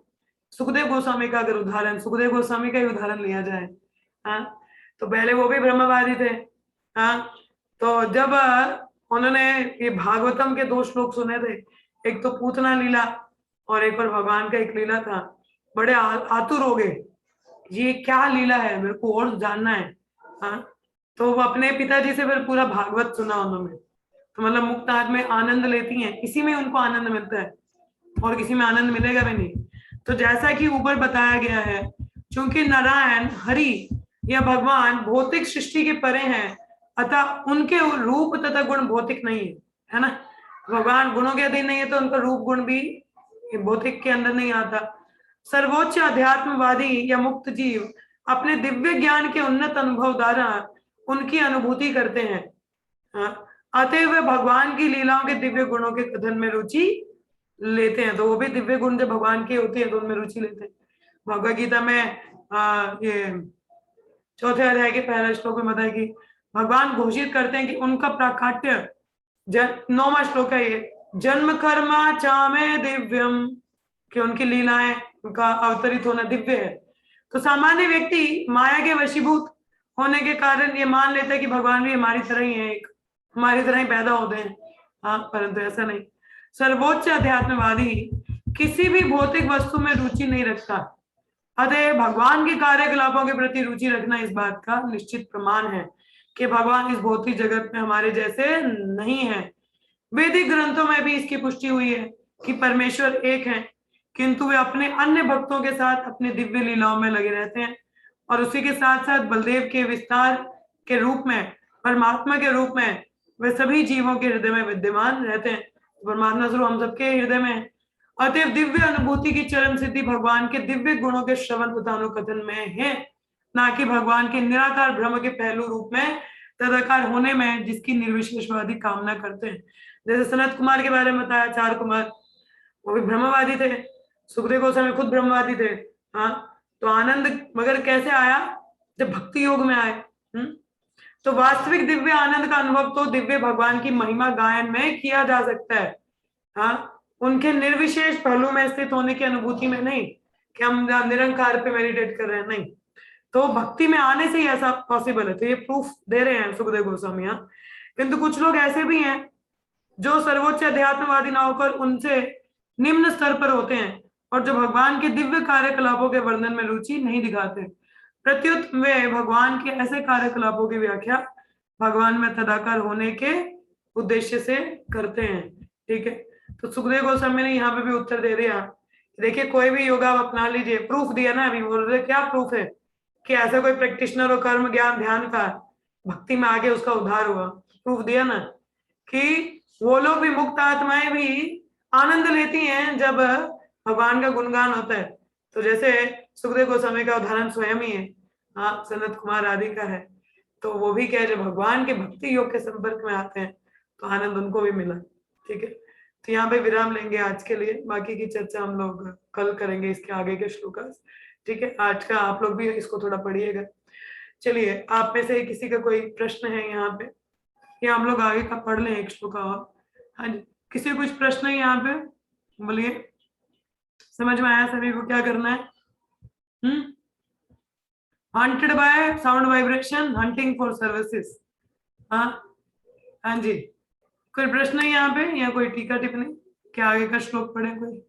A: सुखदेव गोस्वामी का अगर उदाहरण, सुखदेव गोस्वामी का ही उदाहरण लिया जाए, हाँ, तो पहले वो भी ब्रह्मवादी थे। हाँ, तो जब उन्होंने ये भागवतम के 2 श्लोक सुने थे, एक तो पूतना लीला और एक और भगवान का एक लीला था, बड़े आतुर हो गए, ये क्या लीला है, मेरे को और जानना है। हाँ, तो वो अपने पिताजी से फिर पूरा भागवत सुना उन्होंने। तो मतलब मुक्त आत्मा में आनंद लेती हैं, इसी में उनको आनंद मिलता है और किसी में आनंद मिलेगा भी नहीं। तो जैसा कि ऊपर बताया गया है, क्योंकि नारायण हरि या भगवान भौतिक सृष्टि के परे हैं, अतः उनके रूप तथा गुण भौतिक नहीं है ना। भगवान गुणों के अधीन नहीं है, तो उनका रूप गुण भी भौतिक के अंदर नहीं आता। सर्वोच्च अध्यात्मवादी या मुक्त जीव अपने दिव्य ज्ञान के उन्नत अनुभव द्वारा उनकी अनुभूति करते हैं। अतएव वे भगवान की लीलाओं के दिव्य गुणों के कथन में रुचि लेते हैं। तो वो भी दिव्य गुण जब भगवान के होते हैं तो उनमें रुचि लेते हैं। भगवद गीता में ये 4थे अध्याय के पहले श्लोक में बताया कि भगवान घोषित करते हैं कि उनका प्राकट्य 9वां श्लोक है ये, जन्म कर्मा चामे दिव्यम, कि उनकी लीलाएं, उनका अवतरित होना दिव्य है। तो सामान्य व्यक्ति माया के वशीभूत होने के कारण ये मान लेता है कि भगवान भी हमारी तरह ही है, एक हमारी तरह ही पैदा होते हैं। हाँ, परंतु ऐसा नहीं। सर्वोच्च अध्यात्मवादी किसी भी भौतिक वस्तु में रुचि नहीं रखता, अतः भगवान के कार्यकलापों के प्रति रुचि रखना इस बात का निश्चित प्रमाण है कि भगवान इस भौतिक जगत में हमारे जैसे नहीं है। वैदिक ग्रंथों में भी इसकी पुष्टि हुई है कि परमेश्वर एक है, किंतु वे अपने अन्य भक्तों के साथ अपने दिव्य लीलाओं में लगे रहते हैं, और उसी के साथ साथ बलदेव के विस्तार के रूप में, परमात्मा के रूप में वे सभी जीवों के हृदय में विद्यमान रहते हैं। परमात्मा स्वरूप हम सबके हृदय में है। अतएव दिव्य अनुभूति की चरम सिद्धि भगवान के दिव्य गुणों के श्रवण तथा अनुकथन में है, ना कि भगवान के निराकार ब्रह्म के पहलू रूप में तदाकार होने में, जिसकी निर्विशेषवादी कामना करते हैं। जैसे सनत कुमार के बारे में बताया, 4 कुमार, वो भी ब्रह्मवादी थे, सुखदेव गोस्वामी खुद ब्रह्मवादी थे। हाँ, तो आनंद मगर कैसे आया? जब भक्ति योग में आए। तो वास्तविक दिव्य आनंद का अनुभव तो दिव्य भगवान की महिमा गायन में किया जा सकता है। हाँ, उनके निर्विशेष पहलू में स्थित होने की अनुभूति में नहीं, कि हम निरंकार पे मेडिटेट कर रहे हैं, नहीं। तो भक्ति में आने से ही ऐसा पॉसिबल है। तो ये प्रूफ दे रहे हैं सुखदेव गोस्वामी। किंतु कुछ लोग ऐसे भी हैं जो सर्वोच्च अध्यात्मवादी ना होकर उनसे निम्न स्तर पर होते हैं, और जो भगवान के दिव्य कार्यकलापों के वर्णन में रुचि नहीं दिखाते। प्रत्युत वे भगवान के ऐसे कार्यकलापों की व्याख्या भगवान में तदाकार होने के उद्देश्य से करते हैं। ठीक है, तो सुखदेव गोस्वामी ने यहाँ पे भी उत्तर दे दिया। देखिए, कोई भी योगा आप अपना लीजिए, प्रूफ दिया ना अभी, बोल रहे क्या प्रूफ है कि ऐसा कोई प्रैक्टिशनर और कर्म ज्ञान ध्यान का भक्ति में आगे उसका उद्धार हुआ। प्रूफ दिया ना कि वो लोग भी, मुक्त आत्माएं भी आनंद लेती हैं जब भगवान का गुणगान होता है। तो जैसे सुखदेव गोस्वामी का उदाहरण स्वयं ही है, हाँ, सनत कुमार आदि का है। तो वो भी क्या, जब भगवान के भक्ति योग के संपर्क में आते हैं तो आनंद उनको भी मिला। ठीक है, तो यहाँ पे विराम लेंगे आज के लिए, बाकी की चर्चा हम लोग कल करेंगे इसके आगे के श्लोक। ठीक है, आज का आप लोग भी इसको थोड़ा पढ़िएगा। चलिए, आप में से किसी का कोई प्रश्न है यहाँ पे, या हम लोग आगे का पढ़ लें एक श्लोक और? हाँ जी, किसी को कुछ प्रश्न है यहाँ पे? बोलिए, समझ में आया सभी को क्या करना है? Hunted by sound vibration, hunting for services. हाँ हाँ जी, कोई प्रश्न है यहाँ पे, या कोई टीका टिप्पणी? क्या आगे का श्लोक पढ़े कोई?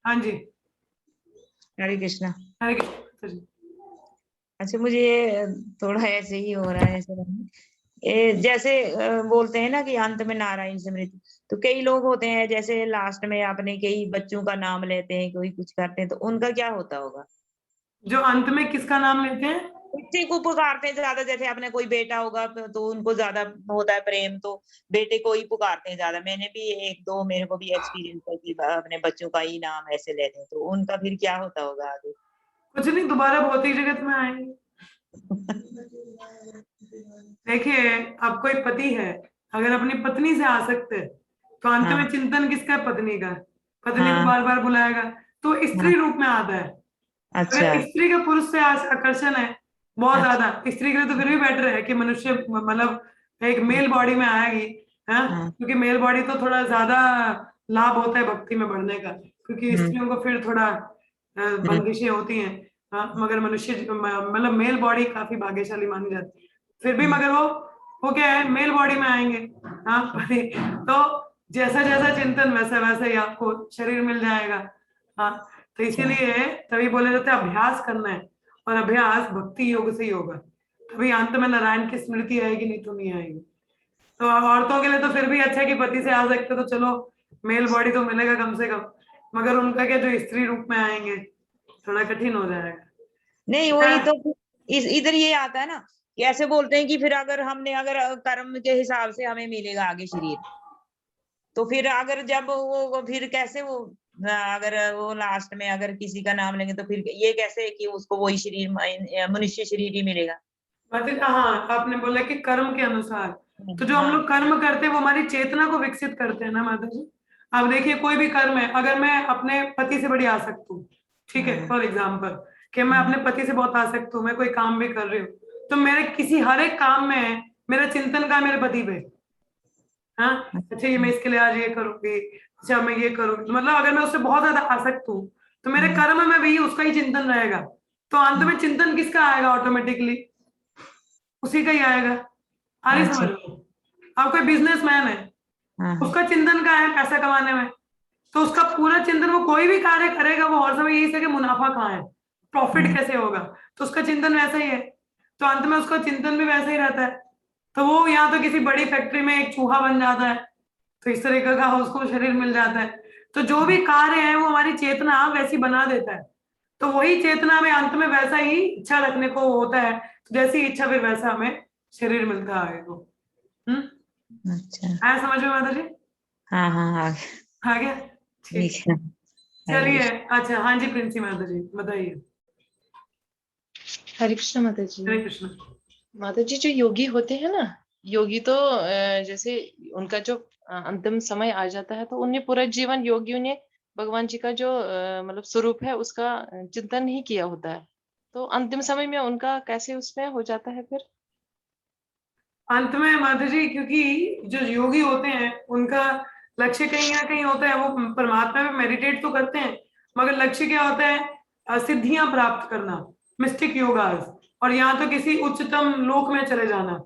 A: हाँ जी,
B: हरे कृष्णा।
A: हरे कृष्ण जी।
B: अच्छा, मुझे थोड़ा ऐसे ही हो रहा है, जैसे बोलते हैं ना कि अंत में नारायण स्मृति, तो कई लोग होते हैं जैसे लास्ट में अपने कई बच्चों का नाम लेते हैं, कोई कुछ करते हैं, तो उनका क्या होता होगा?
A: जो अंत में किसका नाम लेते हैं?
B: बच्चे को पुकारते हैं ज्यादा, जैसे अपने कोई बेटा होगा तो उनको ज्यादा होता है प्रेम, तो बेटे को ही पुकारते हैं ज्यादा। मैंने भी 1-2 मेरे को भी एक्सपीरियंस है कि अपने बच्चों का ही नाम ऐसे लेते हैं, तो उनका फिर क्या होता होगा आगे?
A: कुछ नहीं, दोबारा भौतिक जगत में आएंगे। देखिए, अब कोई पति है, अगर अपनी पत्नी से आसक्त है तो अंत
B: हाँ
A: में चिंतन किसका है? पत्नी का। पत्नी को
B: हाँ
A: बार बार बुलाएगा तो
B: हाँ।
A: स्त्री रूप में आता है।
B: अच्छा
A: अगर स्त्री का पुरुष से आकर्षण है बहुत
B: अच्छा।
A: ज्यादा, स्त्री के लिए तो फिर भी बेटर है कि मनुष्य मतलब एक मेल बॉडी में आएगी, है,
B: हाँ।
A: क्योंकि मेल बॉडी तो थोड़ा ज्यादा लाभ होता है भक्ति में बढ़ने का, क्योंकि
B: हम्म
A: स्त्रियों को फिर थोड़ा
B: हम्म
A: बंदिशें होती हैं। हाँ, मगर मनुष्य मतलब मेल बॉडी काफी भाग्यशाली मानी जाती है। फिर भी
B: हम्म।
A: मगर वो क्या है, मेल बॉडी में आएंगे। हाँ तो जैसा जैसा चिंतन वैसा वैसा ही आपको शरीर मिल जाएगा। हाँ, तो
B: अच्छा
A: इसीलिए तभी बोले जाते हैं अभ्यास करना है, और अभ्यास भक्ति योग से ही होगा, तभी अंत में नारायण की स्मृति आएगी, नहीं तो नहीं आएगी। तो औरतों के लिए तो फिर भी अच्छा है कि पति से आ सकते, तो चलो मेल बॉडी तो मिलेगा कम से कम, मगर उनका क्या, जो स्त्री रूप में आएंगे थोड़ा कठिन हो जाएगा।
B: नहीं, वही तो इस इधर ये आता है ना कि ऐसे बोलते हैं कि फिर अगर हमने अगर कर्म के हिसाब से हमें मिलेगा आगे शरीर, तो फिर अगर जब वो फिर कैसे वो अगर वो लास्ट में अगर किसी का नाम लेंगे तो फिर ये कैसे कि उसको वही शरीर मनुष्य शरीर ही मिलेगा।
A: मतलब हाँ, आपने बोला कि कर्म के अनुसार, तो जो हम
B: हाँ
A: लोग कर्म करते हैं वो हमारी चेतना को विकसित करते हैं ना माता जी। अब देखिए, कोई भी कर्म है, अगर मैं अपने पति से बड़ी आसक्त हूँ, ठीक है,
B: हाँ
A: फॉर एग्जाम्पल, कि मैं
B: हाँ
A: अपने पति से बहुत आसक्त हूँ, मैं कोई काम भी कर रही हूँ, तो मेरे किसी हर एक काम में मेरा चिंतन का मेरे पति पे। हाँ, अच्छा ये मैं इसके लिए आज ये करूंगी, अच्छा मैं ये करूंगी, मतलब अगर मैं उससे बहुत ज्यादा आसक्त हूँ तो मेरे कर्म में भी उसका ही चिंतन रहेगा, तो अंत में चिंतन किसका आएगा? ऑटोमेटिकली उसी का ही आएगा। आ रही
B: अच्छा
A: समझ में? अब कोई बिजनेसमैन है,
B: हाँ
A: उसका चिंतन क्या है? पैसा कमाने में, तो उसका पूरा चिंतन, वो कोई भी कार्य करेगा वो हर समय यही है कि मुनाफा कहाँ है, प्रॉफिट
B: हाँ
A: कैसे होगा, तो उसका चिंतन वैसा ही है, तो अंत में उसका चिंतन भी वैसा ही रहता है। तो वो यहाँ तो किसी बड़ी फैक्ट्री में एक चूहा बन जाता है, तो इस तरीके का उसको शरीर मिल जाता है। तो जो भी कार्य है वो हमारी चेतना वैसी बना देता है, तो वही चेतना में अंत में वैसा ही इच्छा रखने को होता है, तो जैसी इच्छा फिर वैसा हमें शरीर मिलता है आगे को। हम्म,
B: अच्छा
A: आया समझ में माता जी?
B: हाँ हाँ हाँ
A: आ गया?
B: ठीक
A: ठीक,
B: है। हरे
A: चलिए।
B: कृष्ण।
A: अच्छा, हाँ जी, प्रिंसी माता जी बताइए।
D: हरे कृष्ण माता जी।
A: हरे कृष्ण।
D: माता जी, जो योगी होते हैं ना, योगी तो जैसे उनका जो अंतिम समय आ जाता है तो उन्हें पूरा जीवन योगियों ने भगवान जी का जो मतलब स्वरूप है उसका चिंतन नहीं किया होता है, तो अंतिम समय में उनका कैसे उसमें हो जाता है फिर?
A: अंत में माता जी, क्योंकि जो योगी होते हैं उनका लक्ष्य कहीं ना कहीं होता है, वो परमात्मा में मेडिटेट तो करते हैं, मगर लक्ष्य क्या होता है? सिद्धियां प्राप्त करना, मिस्टिक योगास, और यहाँ तो किसी उच्चतम लोक में चले जाना।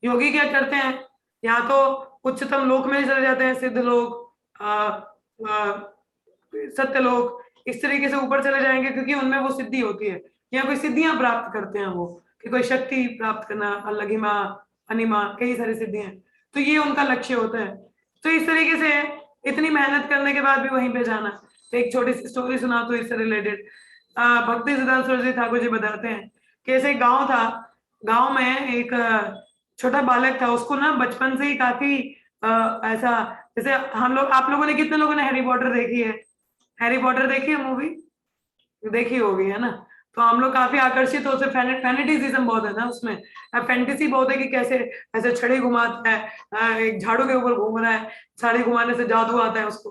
A: योगी क्या करते हैं? यहाँ तो उच्चतम लोक में चले जाते हैं, सिद्ध लोक, सत्यलोक, इस तरीके से ऊपर चले जाएंगे, क्योंकि उनमें वो सिद्धि होती है, या कोई सिद्धियां प्राप्त करते हैं वो, कि कोई शक्ति प्राप्त करना, अलगिमा, अनिमा, कई सारी सिद्धियां, तो ये उनका लक्ष्य होता है। तो इस तरीके से इतनी मेहनत करने के बाद भी वहीं पे जाना। तो एक छोटी सी स्टोरी सुना तो इससे रिलेटेड, भक्ति सिद्धांत सरस्वती ठाकुर जी बताते हैं कि ऐसे एक गांव था, गांव में एक छोटा बालक था, उसको ना बचपन से ही काफी ऐसा, जैसे हम लोग, आप लोगों ने, कितने लोगों ने हैरी पॉटर देखी है? हैरी पॉटर देखी है मूवी? देखी होगी, है ना? तो हम लोग काफी आकर्षित होते, फैनेटिज्म बहुत है ना उसमें, फैंटेसी बहुत है कि कैसे ऐसे छड़ी घुमाता है, एक झाड़ू के ऊपर घूम रहा है, छड़ी घुमाने से जादू आता है उसको।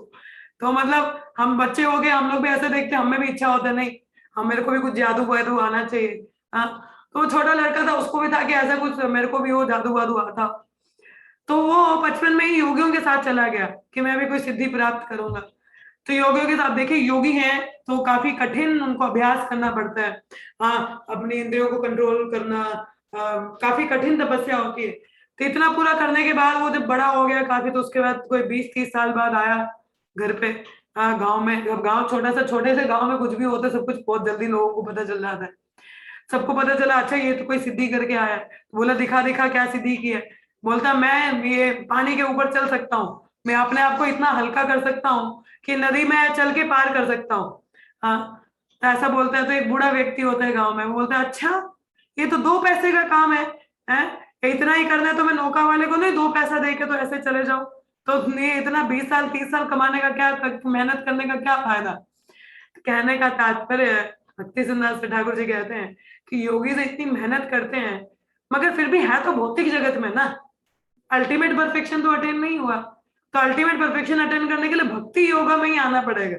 A: तो मतलब हम बच्चे हो गए, हम लोग भी ऐसे देखते हैं, हमें भी इच्छा होता है, नहीं हम, मेरे को भी कुछ जादू वादू आना चाहिए। हाँ, तो वो छोटा लड़का था, उसको भी था कि ऐसा कुछ मेरे को भी वो जादू वादू आता। तो वो बचपन में ही योगियों के साथ चला गया कि मैं भी कोई सिद्धि प्राप्त करूंगा। तो योगियों के साथ, देखिए योगी हैं तो काफी कठिन उनको अभ्यास करना पड़ता है। हाँ, अपनी इंद्रियों को कंट्रोल करना, काफी कठिन तपस्या होती है। तो इतना पूरा करने के बाद वो जब बड़ा हो गया काफी, तो उसके बाद कोई 20-30 साल बाद आया घर पे, गांव में, अब गांव छोटा सा, छोटे से गांव में कुछ भी होता है सब कुछ बहुत जल्दी लोगों को पता चल जाता है। सबको पता चला, अच्छा ये तो कोई सिद्धि करके आया है। बोला दिखा दिखा क्या सिद्धि की है? बोलता मैं ये पानी के ऊपर चल सकता हूँ, मैं अपने आप को इतना हल्का कर सकता हूँ कि नदी में चल के पार कर सकता हूँ। हाँ, तो ऐसा बोलता है। तो एक बूढ़ा व्यक्ति होता है गांव में, वो बोलता है अच्छा ये तो 2 पैसे का काम है, इतना ही करना है तो मैं नौका वाले को नहीं 2 पैसा दे के तो ऐसे चले जाओ, तो ये इतना 20 साल 30 साल कमाने का क्या, मेहनत करने का क्या फायदा? तो कहने का तात्पर्य, भक्ति सिद्धांत ठाकुर जी कहते हैं कि योगी से इतनी मेहनत करते हैं मगर फिर भी है तो भौतिक जगत में ना, अल्टीमेट परफेक्शन तो अटेन नहीं हुआ। तो अल्टीमेट परफेक्शन अटेन करने के लिए भक्ति योगा में ही आना पड़ेगा,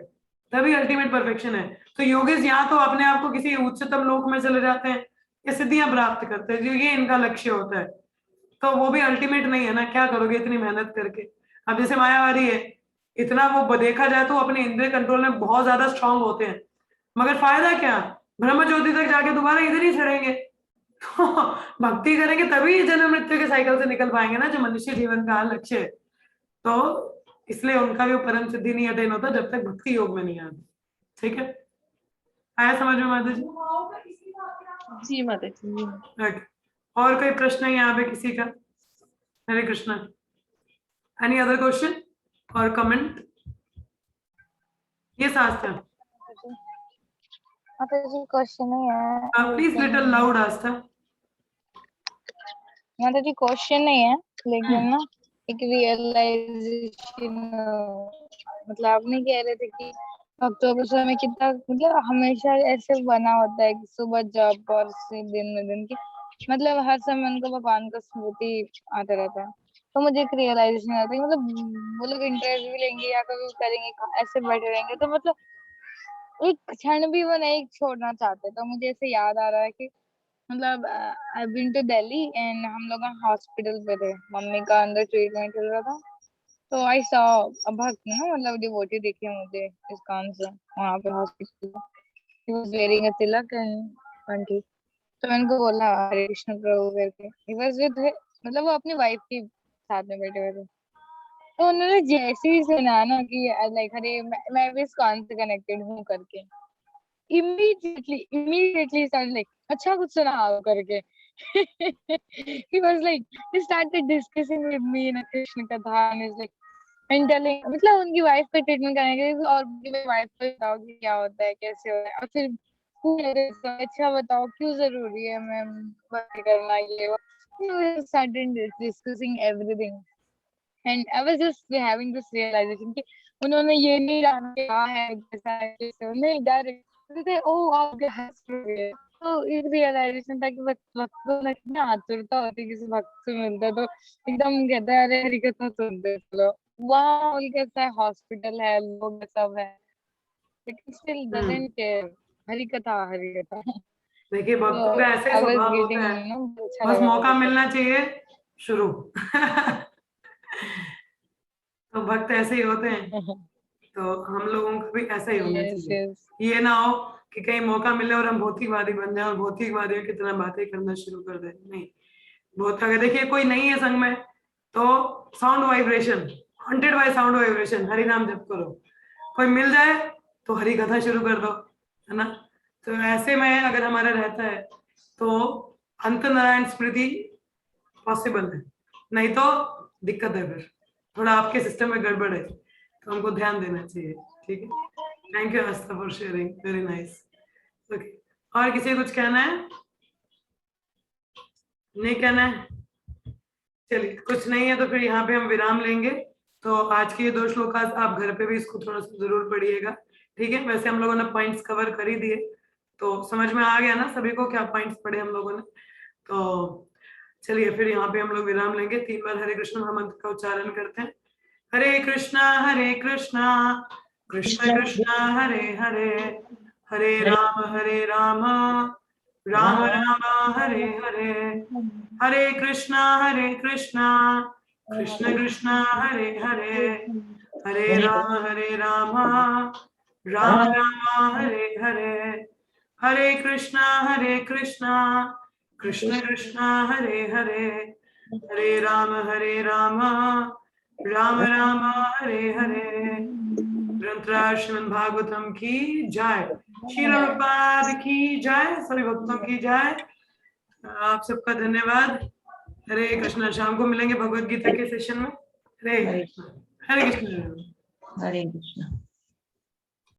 A: तभी अल्टीमेट परफेक्शन है। तो योगिस यहाँ तो अपने आप को किसी उच्चतम लोक में चले जाते हैं या सिद्धियां प्राप्त करते हैं, जो ये इनका लक्ष्य होता है, तो वो भी अल्टीमेट नहीं है ना। क्या करोगे इतनी मेहनत करके? अब जैसे मायावादी है, इतना वो देखा जाए तो अपने इंद्रिय कंट्रोल में बहुत ज्यादा स्ट्रांग होते हैं, मगर फायदा क्या? ब्रह्म ज्योति तक जाके दोबारा इधर ही चढ़ेंगे। तो भक्ति करेंगे तभी जन्म मृत्यु के साइकिल से निकल पाएंगे ना, जो मनुष्य जीवन का लक्ष्य है। तो इसलिए उनका भी परम सिद्धि नहीं अटेन होता जब तक भक्ति योग में नहीं आते। ठीक है, आया समझ में माता जी?
D: जी माता जी।
A: ओके, और कोई प्रश्न है यहाँ पे किसी का? हरे कृष्णा। एनी अदर क्वेश्चन और कमेंट? ये आस्था,
E: माता जी क्वेश्चन नहीं है,
A: प्लीज लिटिल लाउड आस्था।
E: माता जी क्वेश्चन नहीं है, लेकिन ना एक रियलाइजेशन, मतलब आप नहीं कह रहे थे कि भक्तों को समय कितना, मतलब हमेशा ऐसे बना होता है कि सुबह जब और दिन में दिन की, मतलब हर समय उनको भगवान का स्मृति आता रहता है। तो मुझे एक रियलाइजेशन आता है, मतलब वो लोग इंटरव्यू लेंगे या कभी करेंगे, ऐसे बैठे रहेंगे तो मतलब एक क्षण भी वो नहीं छोड़ना चाहते। तो मुझे ऐसे याद आ रहा है कि मतलब I been to Delhi and हम लोग हॉस्पिटल पे थे, मम्मी का अंदर ट्रीटमेंट चल रहा था। तो आई सॉ अ भक्त ना, मतलब डिवोटी दिखे मुझे इस कान से वहां पे हॉस्पिटल में। He was wearing a Tilak and कंठी। तो मैंने उनको बोला हरे कृष्ण प्रभु करके। ही वाज विद, मतलब वो अपनी वाइफ के साथ में बैठे हुए थे। तो उन्होंने जैसे ही सुना ना कि लाइक हरे मैं भी इस कान से कनेक्टेड हूँ करके, immediately started like अच्छा कुछ सुनाओ करके। he was like, he started discussing with me in a Krishna katha and is like and telling, मतलब उनकी वाइफ पे ट्रीटमेंट करने के लिए, और वाइफ पे बताओ कि क्या होता है कैसे होता है, और फिर पूछ रहे थे, अच्छा बताओ क्यों जरूरी है मैम भक्ति करना ये वो। We started discussing everything and I was just having this realization कि उन्होंने ये नहीं जाना कि क्या है कैसा है कैसे, नहीं डायरेक्ट थे ओ आप हंस रहे हैं। तो एक रियलाइजेशन था कि वक्त को ना कितना आतुरता होती है, किसी भक्त से मिलता है तो एकदम कहता है अरे हरी कथा सुनते चलो। वहाँ कैसा है, हॉस्पिटल है, लोग सब है, लेकिन स्टिल डजंट केयर, हरी कथा हरी कथा।
A: देखिए
E: तो
A: भक्तों का ऐसे ही
E: आई वाज
A: स्वभाव होता
E: गेटिंग
A: है,
E: नो, अच्छा
A: बस
E: लगा
A: मौका
E: मुझे।
A: मिलना चाहिए शुरू। तो भक्त ऐसे ही होते हैं, तो हम लोगों को भी ऐसा ही होना
E: यस
A: चाहिए।
E: यस
A: ये ना हो कि कहीं मौका मिले और हम भौतिकवादी बन जाए और भौतिकवादियों की तरह बातें करना शुरू कर दें। नहीं, बहुत अगर देखिए कोई नहीं है संग में तो sound vibration, haunted bye sound vibration, Hari नाम जप करो। कोई मिल जाए तो हरि कथा शुरू कर दो, है ना। तो ऐसे में अगर हमारा रहता है तो अंत नारायण स्मृति पॉसिबल है, नहीं तो दिक्कत है, फिर थोड़ा आपके सिस्टम में गड़बड़ है, तो हमको ध्यान देना चाहिए। ठीक है, thank you Aastha for sharing, very nice. Okay, और किसी को कुछ कहना है? नहीं कहना है? चलिए, कुछ नहीं है तो फिर यहाँ पे हम विराम लेंगे। तो आज के ये 2 श्लोका आप घर पे भी इसको थोड़ा सा जरूर पढ़िएगा। ठीक है, वैसे हम लोगों ने पॉइंट्स कवर कर ही दिए, तो समझ में आ गया ना सभी को क्या पॉइंट्स पढ़े हम लोगों ने। तो चलिए फिर यहाँ पे हम लोग विराम लेंगे, 3 बार हरे कृष्ण महामंत्र का उच्चारण करते हैं। हरे कृष्णा कृष्ण कृष्ण हरे हरे, हरे राम राम राम हरे हरे, हरे कृष्णा कृष्ण कृष्ण हरे हरे, हरे राम राम राम हरे हरे, हरे कृष्णा कृष्ण कृष्ण हरे हरे, हरे राम राम राम हरे हरे। ग्रंथराज श्रीमद् भागवतम की जय, श्रील प्रभुपाद की जय, सभी भक्तों की जय। आप सबका धन्यवाद। हरे कृष्णा, शाम को मिलेंगे भगवत गीता के सेशन में। हरे कृष्ण।
B: हरे कृष्ण।